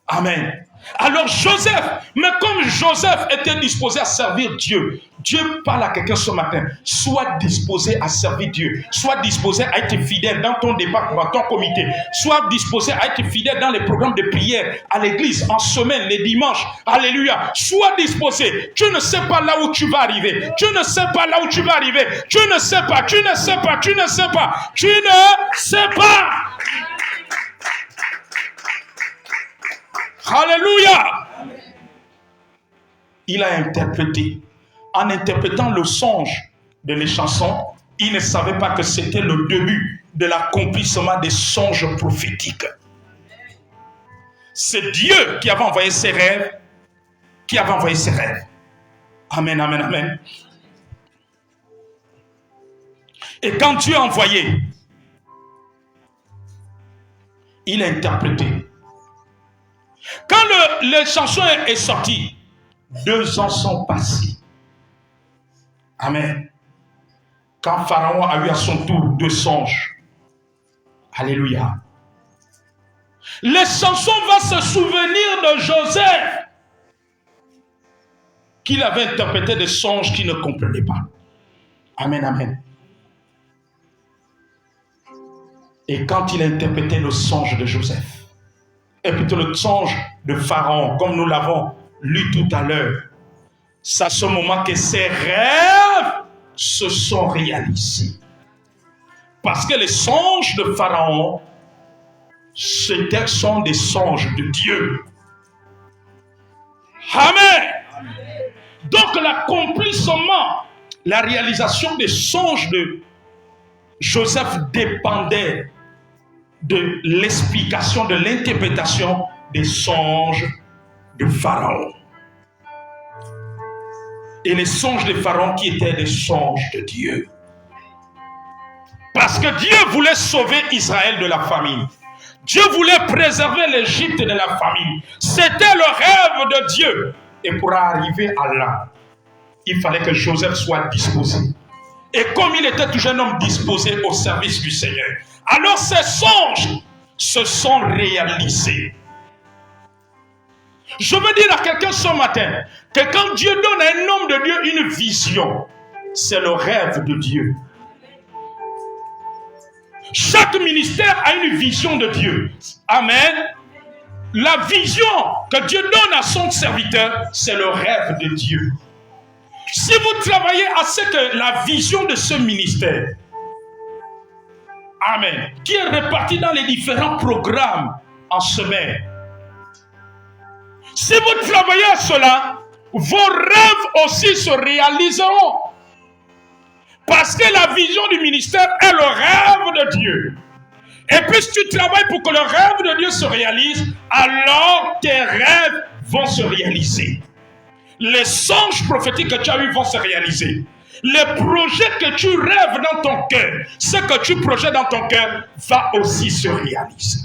[SPEAKER 1] Amen. Alors Joseph, mais comme Joseph était disposé à servir Dieu, Dieu parle à quelqu'un ce matin, sois disposé à servir Dieu, sois disposé à être fidèle dans ton département, ton comité, sois disposé à être fidèle dans les programmes de prière, à l'église, en semaine, les dimanches, alléluia, sois disposé, tu ne sais pas là où tu vas arriver, tu ne sais pas là où tu vas arriver, tu ne sais pas, tu ne sais pas, tu ne sais pas, tu ne sais pas. Alléluia. Il a interprété. En interprétant le songe de les chansons, il ne savait pas que c'était le début de l'accomplissement des songes prophétiques. C'est Dieu qui avait envoyé ses rêves, Amen, amen, amen. Et quand Dieu a envoyé, il a interprété. Quand le chanson est sorti, 2 ans sont passés. Amen. Quand Pharaon a eu à son tour 2 songes. Alléluia. Les chansons vont se souvenir de Joseph, qu'il avait interprété des songes qu'il ne comprenait pas. Amen, amen. Et quand il a interprété le songe de Joseph, et plutôt le songe de Pharaon, comme nous l'avons lu tout à l'heure, c'est à ce moment que ses rêves se sont réalisés. Parce que les songes de Pharaon, sont des songes de Dieu. Amen. Donc l'accomplissement, la réalisation des songes de Joseph dépendait de l'explication, de l'interprétation des songes de Pharaon. Et les songes de Pharaon qui étaient des songes de Dieu. Parce que Dieu voulait sauver Israël de la famine. Dieu voulait préserver l'Égypte de la famine. C'était le rêve de Dieu. Et pour arriver à là, il fallait que Joseph soit disposé. Et comme il était toujours un homme disposé au service du Seigneur, alors ces songes se sont réalisés. Je veux dire à quelqu'un ce matin que quand Dieu donne à un homme de Dieu une vision, c'est le rêve de Dieu. Chaque ministère a une vision de Dieu. Amen. La vision que Dieu donne à son serviteur, c'est le rêve de Dieu. Si vous travaillez à ce que la vision de ce ministère, amen, qui est réparti dans les différents programmes en semaine, si vous travaillez à cela, vos rêves aussi se réaliseront. Parce que la vision du ministère est le rêve de Dieu. Et puis si tu travailles pour que le rêve de Dieu se réalise, alors tes rêves vont se réaliser. Les songes prophétiques que tu as eus vont se réaliser. Les projets que tu rêves dans ton cœur, ce que tu projettes dans ton cœur, va aussi se réaliser.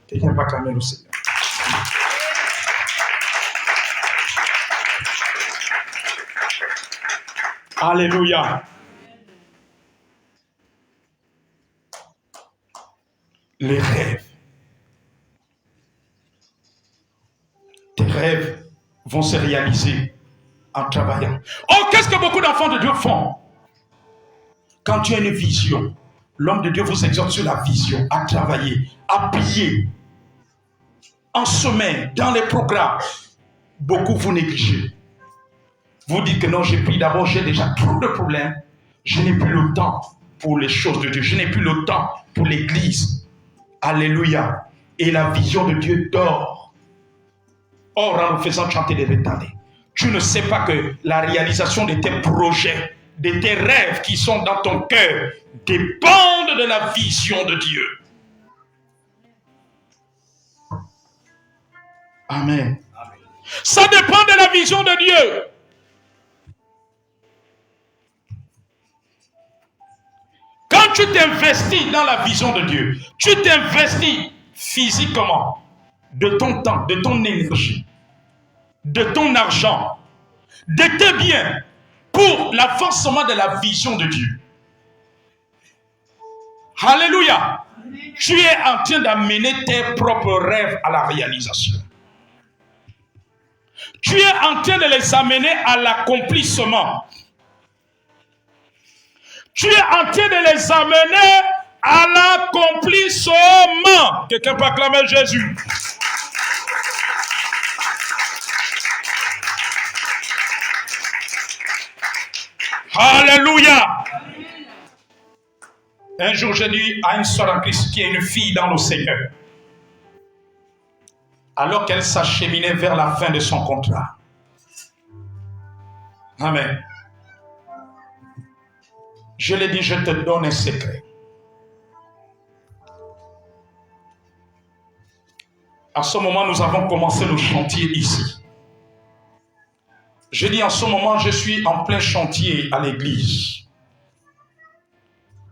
[SPEAKER 1] Quelqu'un va acclamer le Seigneur. Alléluia. Les rêves. Tes rêves vont se réaliser en travaillant. Oh, qu'est-ce que beaucoup d'enfants de Dieu font? Quand tu as une vision, l'homme de Dieu vous exhorte sur la vision, à travailler, à prier, en semaine, dans les programmes. Beaucoup vous négligez. Vous dites que non, j'ai pris d'abord, j'ai déjà trop de problèmes. Je n'ai plus le temps pour les choses de Dieu. Je n'ai plus le temps pour l'église. Alléluia. Et la vision de Dieu dort. Or, en nous faisant chanter des retardés, tu ne sais pas que la réalisation de tes projets, de tes rêves qui sont dans ton cœur, dépendent de la vision de Dieu. Amen. Ça dépend de la vision de Dieu. Quand tu t'investis dans la vision de Dieu, tu t'investis physiquement, de ton temps, de ton énergie, de ton argent, de tes biens, pour l'avancement de la vision de Dieu. Alléluia. Tu es en train d'amener tes propres rêves à la réalisation. Tu es en train de les amener à l'accomplissement. Tu es en train de les amener à l'accomplissement. Quelqu'un peut acclamer Jésus. Alléluia. Un jour, j'ai dit à une soeur en Christ qui est une fille dans le Seigneur, alors qu'elle s'acheminait vers la fin de son contrat. Amen. Je lui ai dit, je te donne un secret. À ce moment, nous avons commencé le chantier ici. Je dis, en ce moment, je suis en plein chantier à l'église.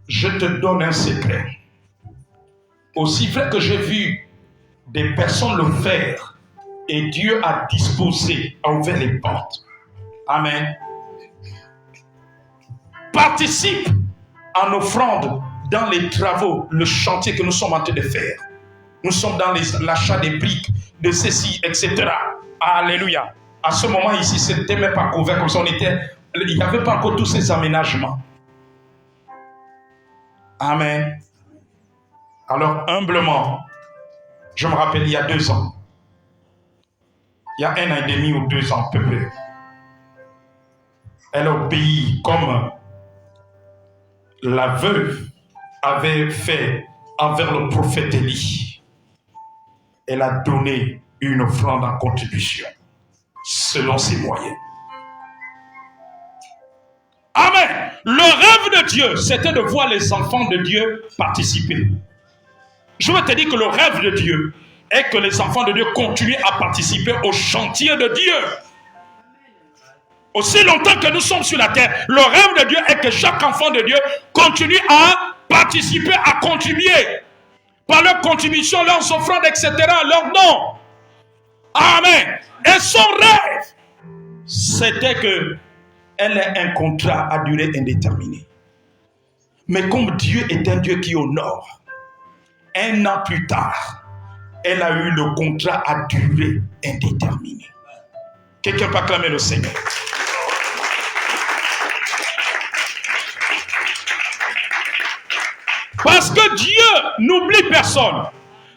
[SPEAKER 1] Je te donne un secret. Aussi vrai que j'ai vu des personnes le faire et Dieu a disposé, a ouvert les portes. Amen. Participe en offrande dans les travaux, le chantier que nous sommes en train de faire. Nous sommes dans l'achat des briques, de ceci, etc. Alléluia. À ce moment ici, ce n'était même pas couvert comme ça. Il n'y avait pas encore tous ces aménagements. Amen. Alors, humblement, je me rappelle, il y a 2 ans, il y a 1 an et demi ou 2 ans à peu près, elle obéit comme la veuve avait fait envers le prophète Élie. Elle a donné une offrande en contribution, selon ses moyens. Amen. Le rêve de Dieu, c'était de voir les enfants de Dieu participer. Je veux te dire que le rêve de Dieu est que les enfants de Dieu continuent à participer au chantier de Dieu. Aussi longtemps que nous sommes sur la terre, le rêve de Dieu est que chaque enfant de Dieu continue à participer, à contribuer. Par leur contribution, leurs offrandes, etc., leurs dons. Amen. Et son rêve, c'était que elle ait un contrat à durée indéterminée. Mais comme Dieu est un Dieu qui honore, 1 an plus tard, elle a eu le contrat à durée indéterminée. Quelqu'un peut acclamer le Seigneur. Parce que Dieu n'oublie personne.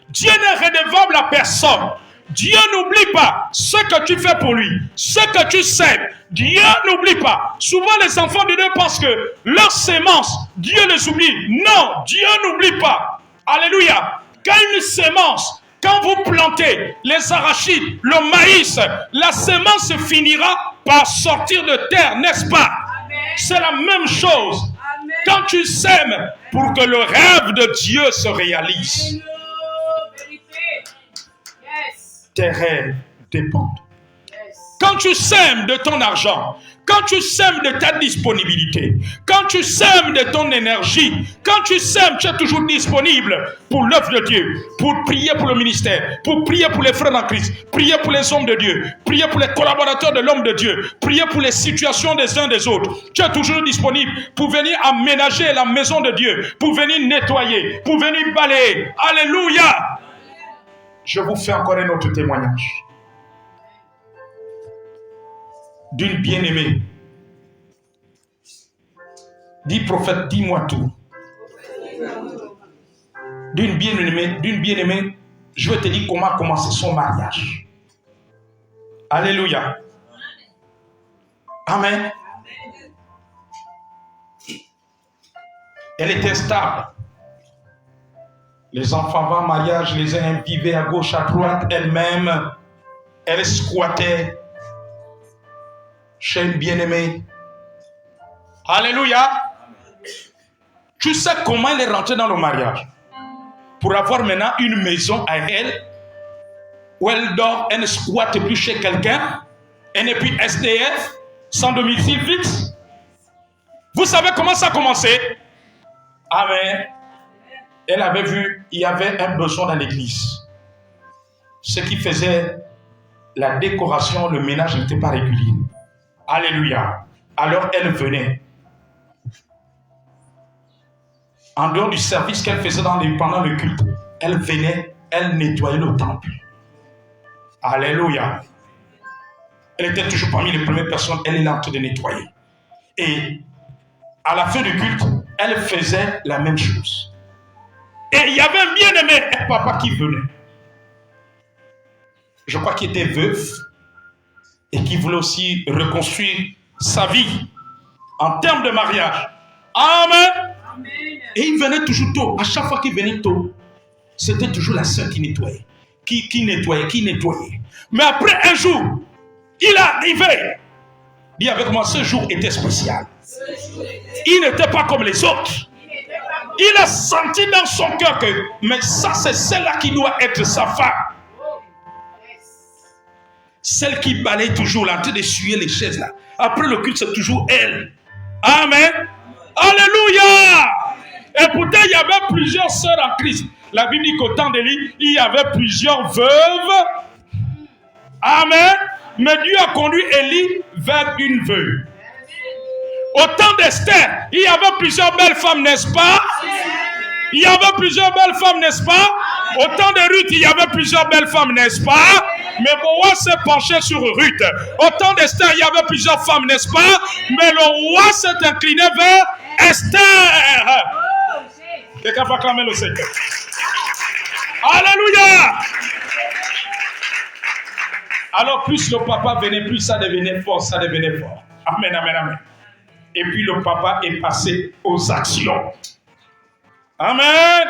[SPEAKER 1] Dieu n'est redevable à personne. Dieu n'oublie pas ce que tu fais pour lui, ce que tu sèmes. Dieu n'oublie pas. Souvent les enfants de Dieu pensent que leurs sémences, Dieu les oublie. Non, Dieu n'oublie pas. Alléluia. Quand une sémence, quand vous plantez les arachides, le maïs, la sémence finira par sortir de terre, n'est-ce pas? C'est la même chose. Quand tu sèmes pour que le rêve de Dieu se réalise, tes rêves dépendent. Quand tu sèmes de ton argent, quand tu sèmes de ta disponibilité, quand tu sèmes de ton énergie, quand tu sèmes, tu es toujours disponible pour l'œuvre de Dieu, pour prier pour le ministère, pour prier pour les frères en Christ, prier pour les hommes de Dieu, prier pour les collaborateurs de l'homme de Dieu, prier pour les situations des uns des autres. Tu es toujours disponible pour venir aménager la maison de Dieu, pour venir nettoyer, pour venir balayer. Alléluia! Je vous fais encore un autre témoignage d'une bien-aimée. Dis prophète, dis-moi tout. D'une bien-aimée, je vais te dire comment a commencé son mariage. Alléluia. Amen. Elle était stable. Les enfants vont en mariage, les uns vivaient à gauche, à droite, elle-même, elle squattait chez une bien-aimée. Alléluia. Tu sais comment elle est rentrée dans le mariage? Pour avoir maintenant une maison à elle, où elle dort, elle ne squatte plus chez quelqu'un, elle n'est plus SDF, sans domicile fixe. Vous savez comment ça a commencé? Amen. Elle avait vu, il y avait un besoin dans l'église. Ce qui faisait la décoration, le ménage n'était pas régulier. Alléluia. Alors elle venait. En dehors du service qu'elle faisait pendant le culte, elle venait, elle nettoyait le temple. Alléluia. Elle était toujours parmi les premières personnes, elle est là en train de nettoyer. Et à la fin du culte, elle faisait la même chose. Et il y avait un bien-aimé, un papa qui venait. Je crois qu'il était veuf et qui voulait aussi reconstruire sa vie en termes de mariage. Amen. Amen. Et il venait toujours tôt. À chaque fois qu'il venait tôt, c'était toujours la sœur qui nettoyait. Qui nettoyait. Mais après un jour, il est arrivé. Dis avec moi, ce jour était spécial. Il n'était pas comme les autres. Il a senti dans son cœur que, mais ça c'est celle-là qui doit être sa femme. Celle qui balaye toujours là, en train d'essuyer les chaises là. Après le culte, c'est toujours elle. Amen. Alléluia. Et pourtant, il y avait plusieurs sœurs en Christ. La Bible dit qu'au temps d'Élie, il y avait plusieurs veuves. Amen. Mais Dieu a conduit Élie vers une veuve. Au temps d'Esther, il y avait plusieurs belles femmes, n'est-ce pas? Il y avait plusieurs belles femmes, n'est-ce pas? Au temps de Ruth, il y avait plusieurs belles femmes, n'est-ce pas? Mais Boaz s'est penché sur Ruth. Au temps d'Esther, il y avait plusieurs femmes, n'est-ce pas? Mais le roi s'est incliné vers Esther. Quelqu'un va acclamer le Seigneur. Alléluia! Alors plus le papa venait, plus ça devenait fort, Amen, amen, amen. Et puis le papa est passé aux actions. Amen.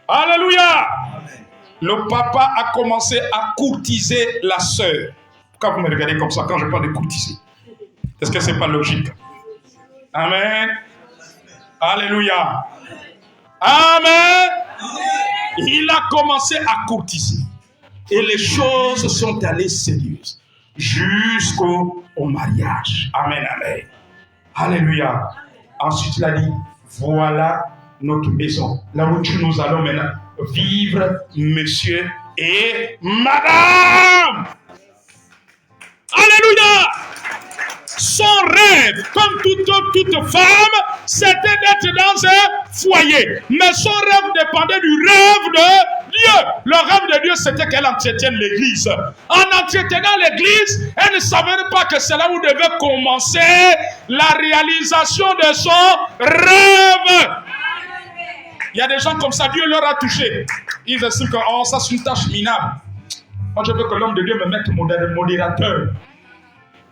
[SPEAKER 1] Alléluia. Amen. Le papa a commencé à courtiser la sœur. Pourquoi vous me regardez comme ça quand je parle de courtiser? Est-ce que ce n'est pas logique? Amen. Alléluia. Amen. Il a commencé à courtiser. Et les choses sont allées sérieuses. Jusqu'au mariage. Amen, amen. Alléluia. Ensuite, il a dit, voilà notre maison. Là où nous allons maintenant vivre, monsieur et madame. Alléluia. Son rêve, comme toute femme, c'était d'être dans un foyer. Mais son rêve dépendait du rêve de Dieu. Le rêve de Dieu, c'était qu'elle entretienne l'église. En entretenant l'église, elle ne savait pas que c'est là où devait commencer la réalisation de son rêve. Il y a des gens comme ça, Dieu leur a touché. Ils estiment que ça c'est une tâche minable. Moi je veux que l'homme de Dieu me mette modérateur.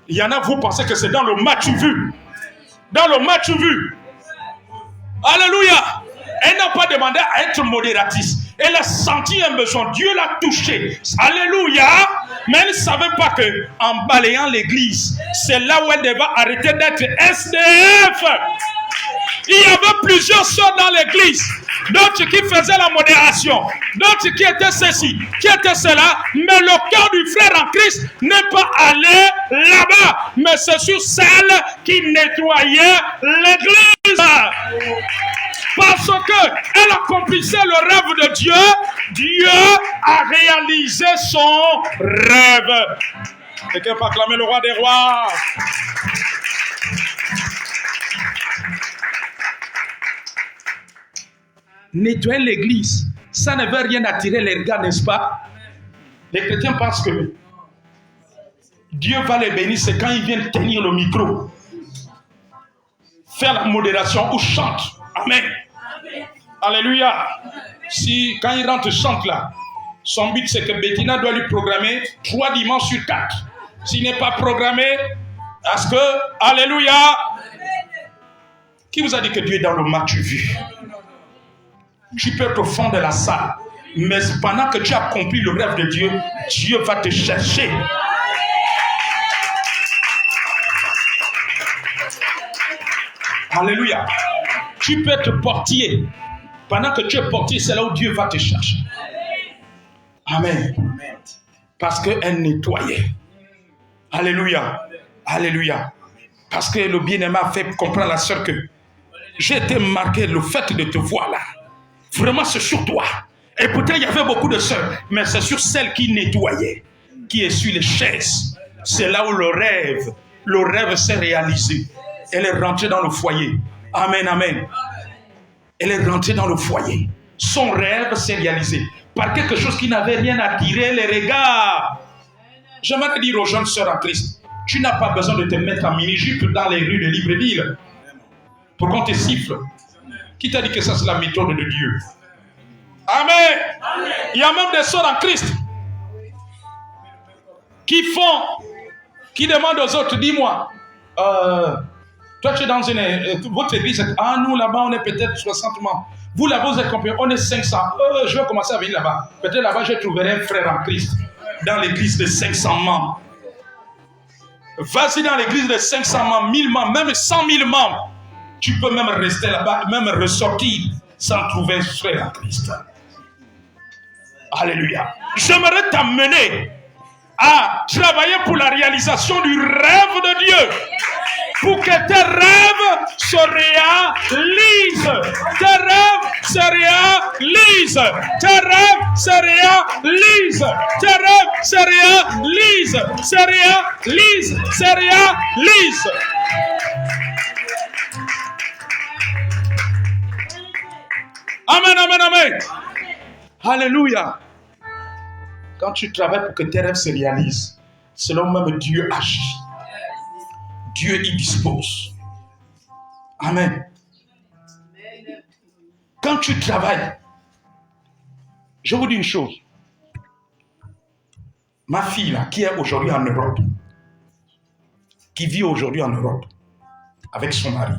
[SPEAKER 1] Il y en a, vous pensez que c'est dans le match vu. Dans le match vu. Alléluia. Elle n'a pas demandé à être modératrice. Elle a senti un besoin. Dieu l'a touché. Alléluia. Mais elle ne savait pas que en balayant l'église, c'est là où elle devait arrêter d'être SDF. Il y avait plusieurs sœurs dans l'église, d'autres qui faisaient la modération, d'autres qui étaient ceci, qui étaient cela, mais le cœur du frère en Christ n'est pas allé là-bas, mais c'est sur celle qui nettoyait l'église. Parce qu'elle accomplissait le rêve de Dieu, Dieu a réalisé son rêve. Quelqu'un peut acclamer le roi des rois. Nettoyer l'église, ça ne veut rien attirer les regards, n'est-ce pas? Les chrétiens pensent que Dieu va les bénir, c'est quand ils viennent tenir le micro, faire la modération ou chante. Amen. Alléluia. Si quand il rentre chante là, son but c'est que Bettina doit lui programmer 3 dimanches sur 4. S'il n'est pas programmé, parce que, alléluia. Qui vous a dit que Dieu est dans le match vu? Tu peux être au fond de la salle, mais pendant que tu as accompli le rêve de Dieu, Dieu va te chercher. Alléluia. Tu peux être portier. Pendant que tu es portier, c'est là où Dieu va te chercher. Amen. Parce qu'elle nettoyait. Alléluia. Alléluia. Parce que le bien-aimé a fait comprendre à la sœur que j'ai été marqué le fait de te voir là. Vraiment, c'est sur toi. Et peut-être il y avait beaucoup de sœurs, mais c'est sur celle qui nettoyait, qui essuie les chaises. C'est là où le rêve s'est réalisé. Elle est rentrée dans le foyer. Amen, amen. Elle est rentrée dans le foyer. Son rêve s'est réalisé par quelque chose qui n'avait rien attiré les regards. J'aimerais dire aux jeunes sœurs en Christ, tu n'as pas besoin de te mettre en mini-jupe dans les rues de Libreville pour qu'on te siffle. Qui t'a dit que ça c'est la méthode de Dieu? Amen. Amen. Il y a même des sœurs en Christ qui demandent aux autres, dis-moi, toi tu es dans votre église, nous là-bas on est peut-être 60 membres. Vous là-bas vous êtes combien? On est 500. Je vais commencer à venir là-bas. Peut-être là-bas je trouverai un frère en Christ dans l'église de 500 membres. Vas-y dans l'église de 500 membres, 1000 membres, même 100 000 membres. Tu peux même rester là-bas, même ressortir sans trouver un frère en Christ. Alléluia. J'aimerais t'amener à travailler pour la réalisation du rêve de Dieu. Pour que tes rêves se réalisent. Tes rêves se réalisent. Tes rêves se réalisent. Tes rêves se réalisent. Se réalisent. Se réalisent. Amen, amen, amen. Alléluia. Quand tu travailles pour que tes rêves se réalisent, c'est là où même Dieu agit. Dieu y dispose. Amen. Quand tu travailles, je vous dis une chose. Ma fille là, qui est aujourd'hui en Europe, qui vit aujourd'hui en Europe avec son mari,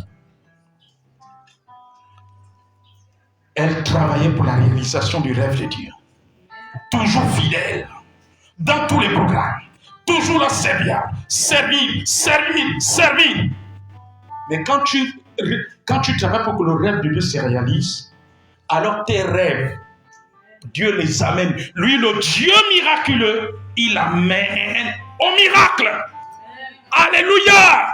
[SPEAKER 1] elle travaillait pour la réalisation du rêve de Dieu. Toujours fidèle dans tous les programmes. Toujours la servir. Mais quand tu travailles pour que le rêve de Dieu se réalise, alors tes rêves, Dieu les amène. Lui, le Dieu miraculeux, il amène au miracle. Alléluia.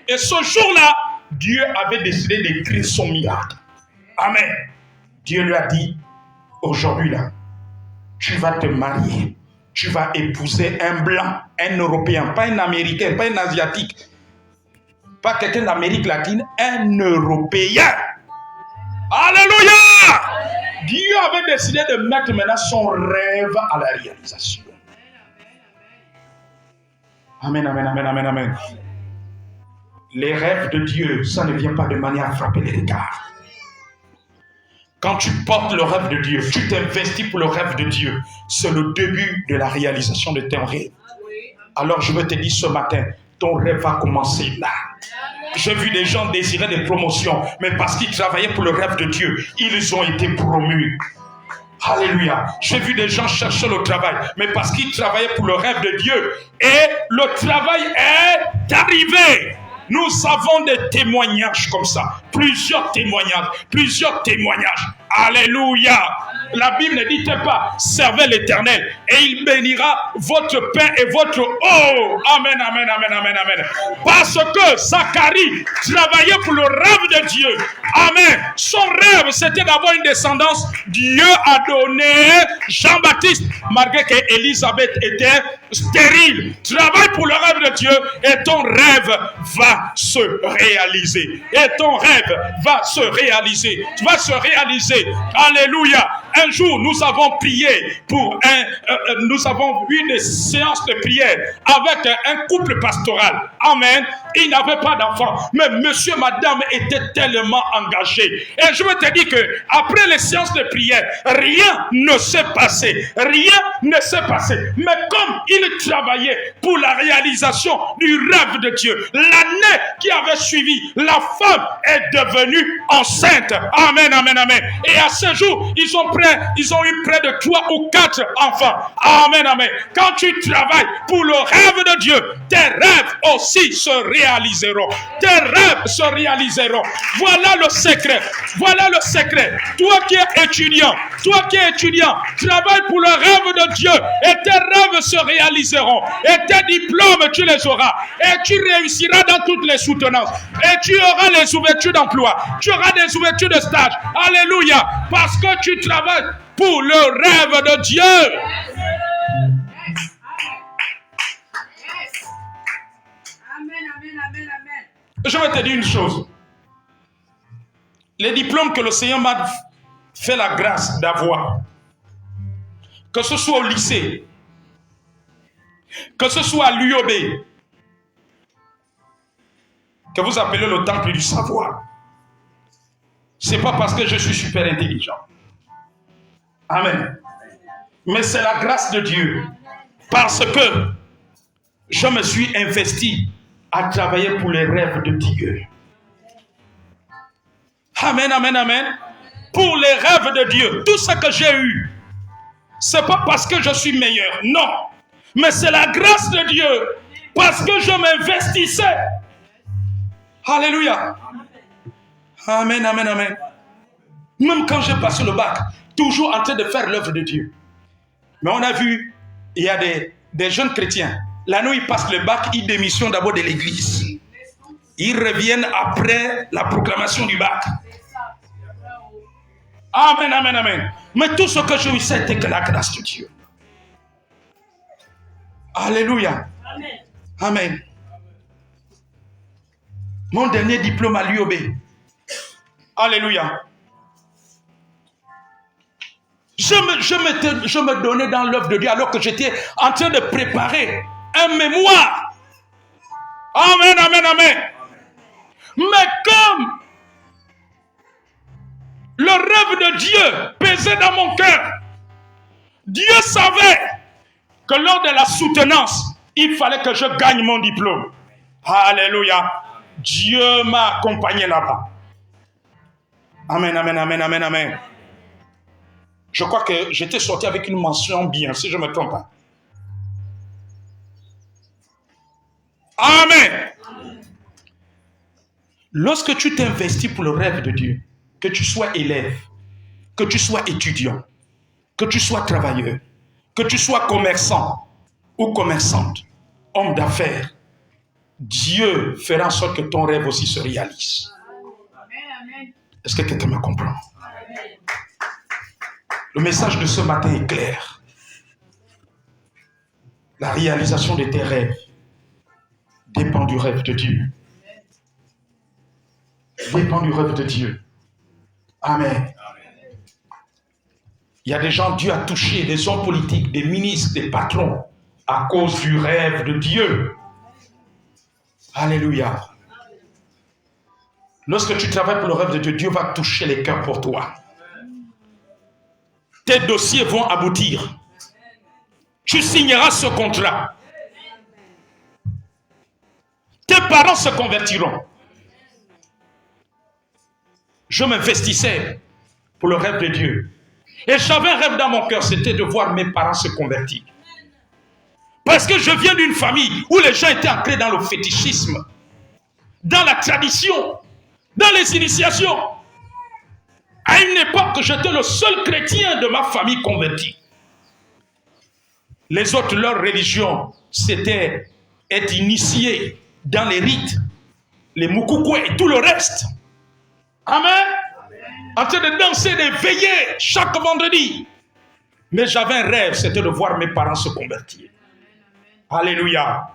[SPEAKER 1] Et ce jour-là, Dieu avait décidé d'écrire son miracle. Amen. Dieu lui a dit, aujourd'hui là, tu vas te marier. Tu vas épouser un blanc, un Européen, pas un Américain, pas un Asiatique, pas quelqu'un d'Amérique latine, un Européen. Alléluia! Dieu avait décidé de mettre maintenant son rêve à la réalisation. Amen, amen, amen, amen, amen. Les rêves de Dieu, ça ne vient pas de manière à frapper les regards. Quand tu portes le rêve de Dieu, tu t'investis pour le rêve de Dieu. C'est le début de la réalisation de ton rêve. Alors je veux te dire ce matin, ton rêve va commencer là. J'ai vu des gens désirer des promotions, mais parce qu'ils travaillaient pour le rêve de Dieu, ils ont été promus. Alléluia. J'ai vu des gens chercher le travail, mais parce qu'ils travaillaient pour le rêve de Dieu. Et le travail est arrivé. Nous avons des témoignages comme ça. Plusieurs témoignages. Alléluia. La Bible ne dit pas, servez l'Éternel et il bénira votre pain et votre eau. Amen, amen, amen, amen, amen. Parce que Zacharie travaillait pour le rêve de Dieu. Amen. Son rêve, c'était d'avoir une descendance. Dieu a donné Jean-Baptiste, malgré qu'Élisabeth était stérile. Travaille pour le rêve de Dieu et ton rêve va se réaliser. Et ton rêve va se réaliser. Tu vas se réaliser. Alléluia. Un jour, nous avons prié pour nous avons eu des séances de prière avec un couple pastoral. Amen. Ils n'avaient pas d'enfants, mais monsieur, madame était tellement engagés. Et je veux te dire que après les séances de prière, rien ne s'est passé. Rien ne s'est passé. Mais comme ils travaillaient pour la réalisation du rêve de Dieu, l'année qui avait suivi, la femme est devenue enceinte. Amen, amen, amen. Et à ce jour, ils ont eu près de 3 ou 4 enfants. Amen, amen. Quand tu travailles pour le rêve de Dieu, tes rêves aussi se réaliseront. Tes rêves se réaliseront. Voilà le secret. Voilà le secret. Toi qui es étudiant, travaille pour le rêve de Dieu et tes rêves se réaliseront. Et tes diplômes, tu les auras. Et tu réussiras dans toutes les soutenances. Et tu auras les ouvertures d'emploi. Tu auras des ouvertures de stage. Alléluia. Parce que tu travailles pour le rêve de Dieu. Je vais te dire une chose. Les diplômes que le Seigneur m'a fait la grâce d'avoir, que ce soit au lycée, que ce soit à l'UOB, que vous appelez le temple du savoir, c'est pas parce que je suis super intelligent. Amen. Mais c'est la grâce de Dieu. Parce que je me suis investi à travailler pour les rêves de Dieu. Amen, amen, amen. Pour les rêves de Dieu. Tout ce que j'ai eu, c'est pas parce que je suis meilleur. Non. Mais c'est la grâce de Dieu. Parce que je m'investissais. Alléluia. Amen, amen, amen. Même quand j'ai passé le bac, toujours en train de faire l'œuvre de Dieu. Mais on a vu, il y a des jeunes chrétiens. L'année où ils passent le bac, ils démissionnent d'abord de l'église. Ils reviennent après la proclamation du bac. Amen, amen, amen. Mais tout ce que je eu, c'était que la grâce de Dieu. Alléluia. Amen. Amen. Mon dernier diplôme à l'UOB. Alléluia. Je me donnais dans l'œuvre de Dieu alors que j'étais en train de préparer un mémoire. Amen, amen, amen. Mais comme le rêve de Dieu pesait dans mon cœur, Dieu savait que lors de la soutenance, il fallait que je gagne mon diplôme. Alléluia. Dieu m'a accompagné là-bas. Amen, amen, amen, amen, amen. Je crois que j'étais sorti avec une mention bien, si je ne me trompe pas. Amen. Lorsque tu t'investis pour le rêve de Dieu, que tu sois élève, que tu sois étudiant, que tu sois travailleur, que tu sois commerçant ou commerçante, homme d'affaires, Dieu fera en sorte que ton rêve aussi se réalise. Est-ce que quelqu'un me comprend? Le message de ce matin est clair. La réalisation de tes rêves dépend du rêve de Dieu. Dépend du rêve de Dieu. Amen. Il y a des gens, Dieu a touché, des hommes politiques, des ministres, des patrons, à cause du rêve de Dieu. Alléluia. Lorsque tu travailles pour le rêve de Dieu, Dieu va toucher les cœurs pour toi. Tes dossiers vont aboutir. Tu signeras ce contrat. Tes parents se convertiront. Je m'investissais pour le rêve de Dieu. Et j'avais un rêve dans mon cœur, c'était de voir mes parents se convertir. Parce que je viens d'une famille où les gens étaient ancrés dans le fétichisme, dans la tradition, dans les initiations. À une époque, j'étais le seul chrétien de ma famille converti. Les autres, leur religion, c'était être initié dans les rites, les mukukwe et tout le reste. Amen. En train de danser, de veiller chaque vendredi. Mais j'avais un rêve, c'était de voir mes parents se convertir. Alléluia.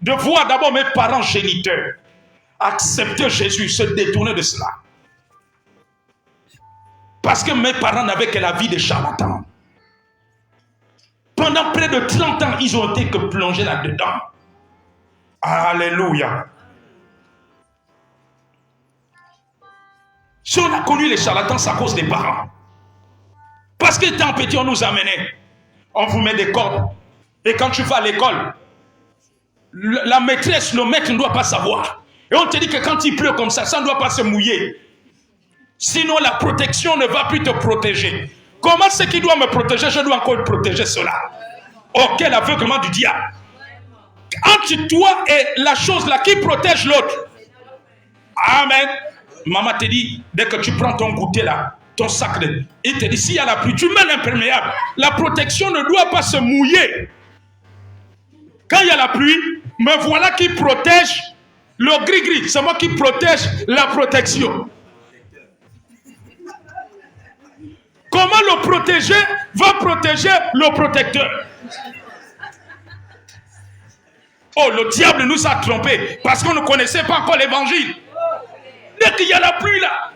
[SPEAKER 1] De voir d'abord mes parents géniteurs accepter Jésus, se détourner de cela. Parce que mes parents n'avaient que la vie de charlatans. Pendant près de 30 ans, ils ont été que plongés là-dedans. Alléluia. Si on a connu les charlatans, c'est à cause des parents. Parce qu'étant petit, on nous amenait. On vous met des cordes. Et quand tu vas à l'école, la maîtresse, le maître ne doit pas savoir. Et on te dit que quand il pleut comme ça ne doit pas se mouiller. Sinon, la protection ne va plus te protéger. Comment c'est qui doit me protéger? Je dois encore protéger cela. Oh, quel aveuglement du diable. Entre toi et la chose là, qui protège l'autre? Amen. Maman te dit, dès que tu prends ton goûter là, ton sac, il te dit, s'il y a la pluie, tu mets l'imperméable. La protection ne doit pas se mouiller. Quand il y a la pluie, me voilà qui protège le gris-gris. C'est moi qui protège la protection. Comment le protéger va protéger le protecteur? Oh, le diable nous a trompés parce qu'on ne connaissait pas encore l'évangile. Dès qu'il y a la pluie là,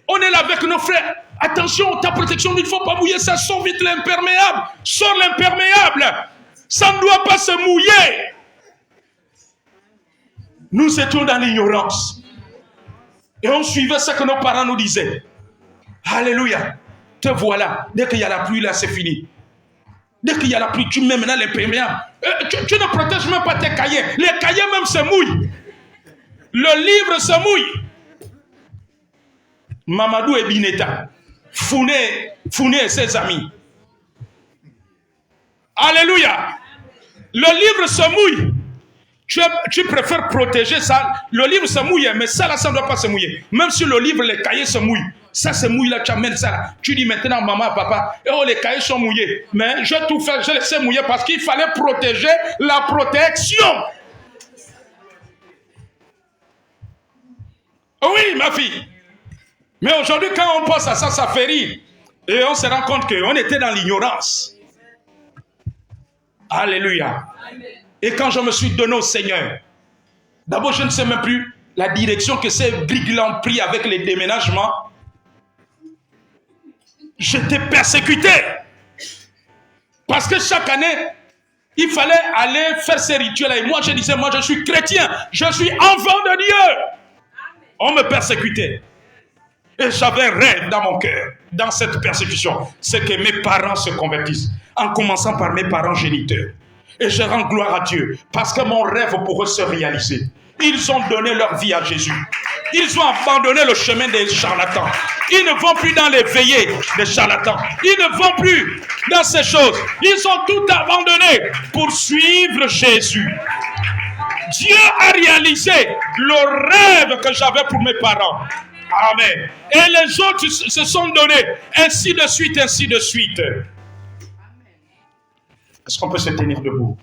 [SPEAKER 1] on est là avec nos frères. Attention, ta protection, il ne faut pas mouiller, ça sort vite l'imperméable. Sors l'imperméable. Ça ne doit pas se mouiller. Nous étions dans l'ignorance. Et on suivait ce que nos parents nous disaient. Alléluia. Te voilà. Dès qu'il y a la pluie là, c'est fini. Dès qu'il y a la pluie, tu mets maintenant l'imperméable. Tu ne protèges même pas tes cahiers. Les cahiers même se mouillent. Le livre se mouille. Mamadou et Bineta. Founé et ses amis. Alléluia. Le livre se mouille. Tu préfères protéger ça. Le livre se mouille, mais ça là, ça ne doit pas se mouiller. Même si le livre, les cahiers se mouillent. Ça se mouille là, tu amènes ça là. Tu dis maintenant, maman, papa, oh, les cahiers sont mouillés. Mais je vais tout faire, je laisse mouiller parce qu'il fallait protéger la protection. Oui, ma fille. Mais aujourd'hui, quand on pense à ça, ça fait rire. Et on se rend compte qu'on était dans l'ignorance. Alléluia. Amen. Et quand je me suis donné au Seigneur, d'abord, je ne sais même plus la direction que ces brigands ont pris avec les déménagements. J'étais persécuté. Parce que chaque année, il fallait aller faire ces rituels. Et moi, je disais, moi, je suis chrétien. Je suis enfant de Dieu. On me persécutait. Et j'avais un rêve dans mon cœur, dans cette persécution. C'est que mes parents se convertissent. En commençant par mes parents géniteurs. Et je rends gloire à Dieu. Parce que mon rêve pourrait se réaliser. Ils ont donné leur vie à Jésus. Ils ont abandonné le chemin des charlatans. Ils ne vont plus dans les veillées des charlatans. Ils ne vont plus dans ces choses. Ils ont tout abandonné pour suivre Jésus. Dieu a réalisé le rêve que j'avais pour mes parents. Amen. Et les autres se sont donnés. Ainsi de suite, ainsi de suite. Est-ce qu'on peut se tenir debout?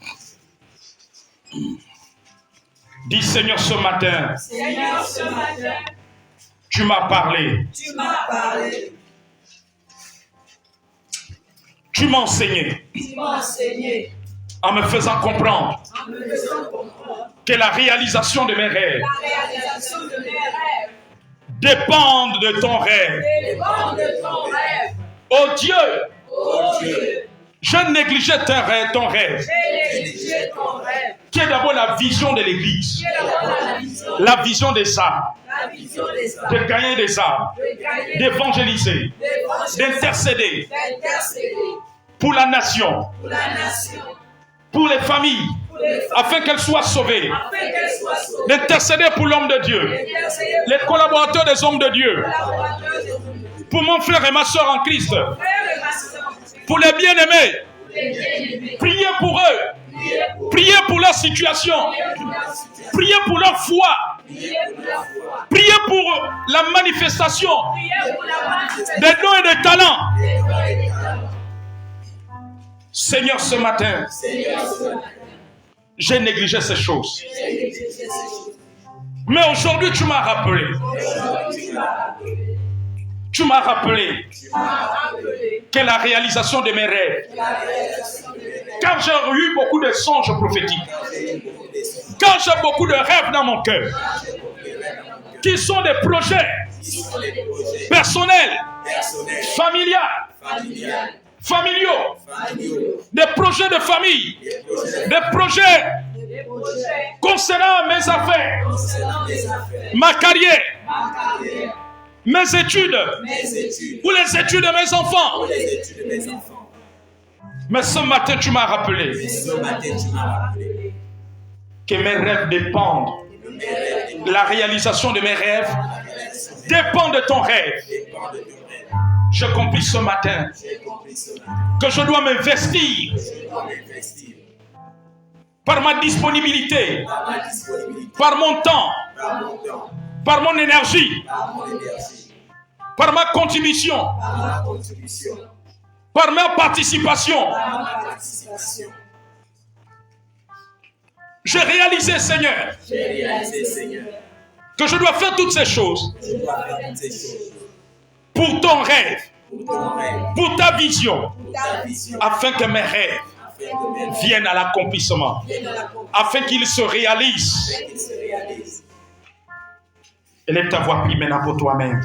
[SPEAKER 1] Dis Seigneur ce matin.
[SPEAKER 3] Seigneur, ce matin,
[SPEAKER 1] tu m'as parlé.
[SPEAKER 3] Tu m'as parlé.
[SPEAKER 1] Tu m'as enseigné.
[SPEAKER 3] Tu m'as enseigné.
[SPEAKER 1] En me faisant comprendre.
[SPEAKER 3] En me faisant comprendre.
[SPEAKER 1] Que la réalisation de mes rêves.
[SPEAKER 3] La réalisation de mes rêves.
[SPEAKER 1] Dépendent de ton rêve.
[SPEAKER 3] Dépend de ton rêve.
[SPEAKER 1] Oh Dieu.
[SPEAKER 3] Oh Dieu.
[SPEAKER 1] Je négligeais ton rêve.
[SPEAKER 3] J'ai négligé ton rêve.
[SPEAKER 1] Qui est d'abord la vision de l'Église.
[SPEAKER 3] Qui est d'abord
[SPEAKER 1] la vision des âmes.
[SPEAKER 3] La vision des âmes.
[SPEAKER 1] De gagner des âmes. D'évangéliser. D'intercéder. Pour la nation.
[SPEAKER 3] Pour la nation.
[SPEAKER 1] Pour les familles. Afin qu'elles soient sauvées. D'intercéder pour l'homme de Dieu. Les collaborateurs des hommes de Dieu. Pour mon frère et ma soeur en Christ.
[SPEAKER 3] frère et ma sœur,
[SPEAKER 1] Pour les bien-aimés.
[SPEAKER 3] les bien-aimés,
[SPEAKER 1] Priez pour eux. Priez pour leur situation. Priez pour leur foi.
[SPEAKER 3] priez pour la foi,
[SPEAKER 1] Priez pour la manifestation
[SPEAKER 3] priez pour la manifestation
[SPEAKER 1] des dons et des talents.
[SPEAKER 3] des dons et des talents.
[SPEAKER 1] Seigneur, ce matin,
[SPEAKER 3] Seigneur, ce matin,
[SPEAKER 1] j'ai négligé ces choses.
[SPEAKER 3] j'ai négligé ces choses.
[SPEAKER 1] Mais aujourd'hui, tu m'as rappelé.
[SPEAKER 3] Aujourd'hui, tu m'as rappelé,
[SPEAKER 1] Tu m'as rappelé que la réalisation de mes rêves,
[SPEAKER 3] la réalisation de mes rêves,
[SPEAKER 1] quand j'ai eu beaucoup de songes prophétiques, quand j'ai beaucoup de rêves dans mon cœur, qui sont des projets personnels, familiaux, des projets de famille, des projets
[SPEAKER 3] des projets
[SPEAKER 1] concernant mes affaires,
[SPEAKER 3] concernant mes affaires,
[SPEAKER 1] ma carrière,
[SPEAKER 3] ma carrière,
[SPEAKER 1] mes études
[SPEAKER 3] mes études,
[SPEAKER 1] ou les études de mes enfants.
[SPEAKER 3] les études de mes enfants.
[SPEAKER 1] Mais ce matin, tu m'as rappelé
[SPEAKER 3] Ce matin, tu m'as rappelé
[SPEAKER 1] que mes rêves dépendent.
[SPEAKER 3] que mes rêves
[SPEAKER 1] La réalisation de mes rêves dépend de ton rêve.
[SPEAKER 3] dépendent de ton rêve.
[SPEAKER 1] Je compris ce matin
[SPEAKER 3] J'ai compris ce matin.
[SPEAKER 1] que je dois m'investir
[SPEAKER 3] Je dois m'investir
[SPEAKER 1] par ma disponibilité,
[SPEAKER 3] par ma disponibilité,
[SPEAKER 1] par mon temps,
[SPEAKER 3] par mon temps,
[SPEAKER 1] par mon énergie,
[SPEAKER 3] par mon énergie,
[SPEAKER 1] par ma contribution,
[SPEAKER 3] par ma contribution,
[SPEAKER 1] par ma participation.
[SPEAKER 3] par ma participation.
[SPEAKER 1] J'ai réalisé, Seigneur,
[SPEAKER 3] J'ai réalisé, Seigneur,
[SPEAKER 1] que je dois faire toutes ces choses
[SPEAKER 3] je dois faire toutes ces choses
[SPEAKER 1] pour ton rêve,
[SPEAKER 3] pour ton rêve,
[SPEAKER 1] pour ta vision,
[SPEAKER 3] pour ta vision,
[SPEAKER 1] afin que mes rêves
[SPEAKER 3] afin que mes rêves
[SPEAKER 1] viennent à l'accomplissement,
[SPEAKER 3] viennent à l'accomplissement,
[SPEAKER 1] afin qu'ils se réalisent.
[SPEAKER 3] afin qu'ils se réalisent.
[SPEAKER 1] Élève ta voix, prie maintenant pour toi-même.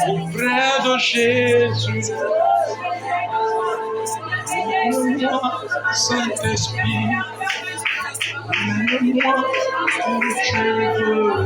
[SPEAKER 1] Auprès de Jésus, Saint-Esprit, mène-moi où tu veux.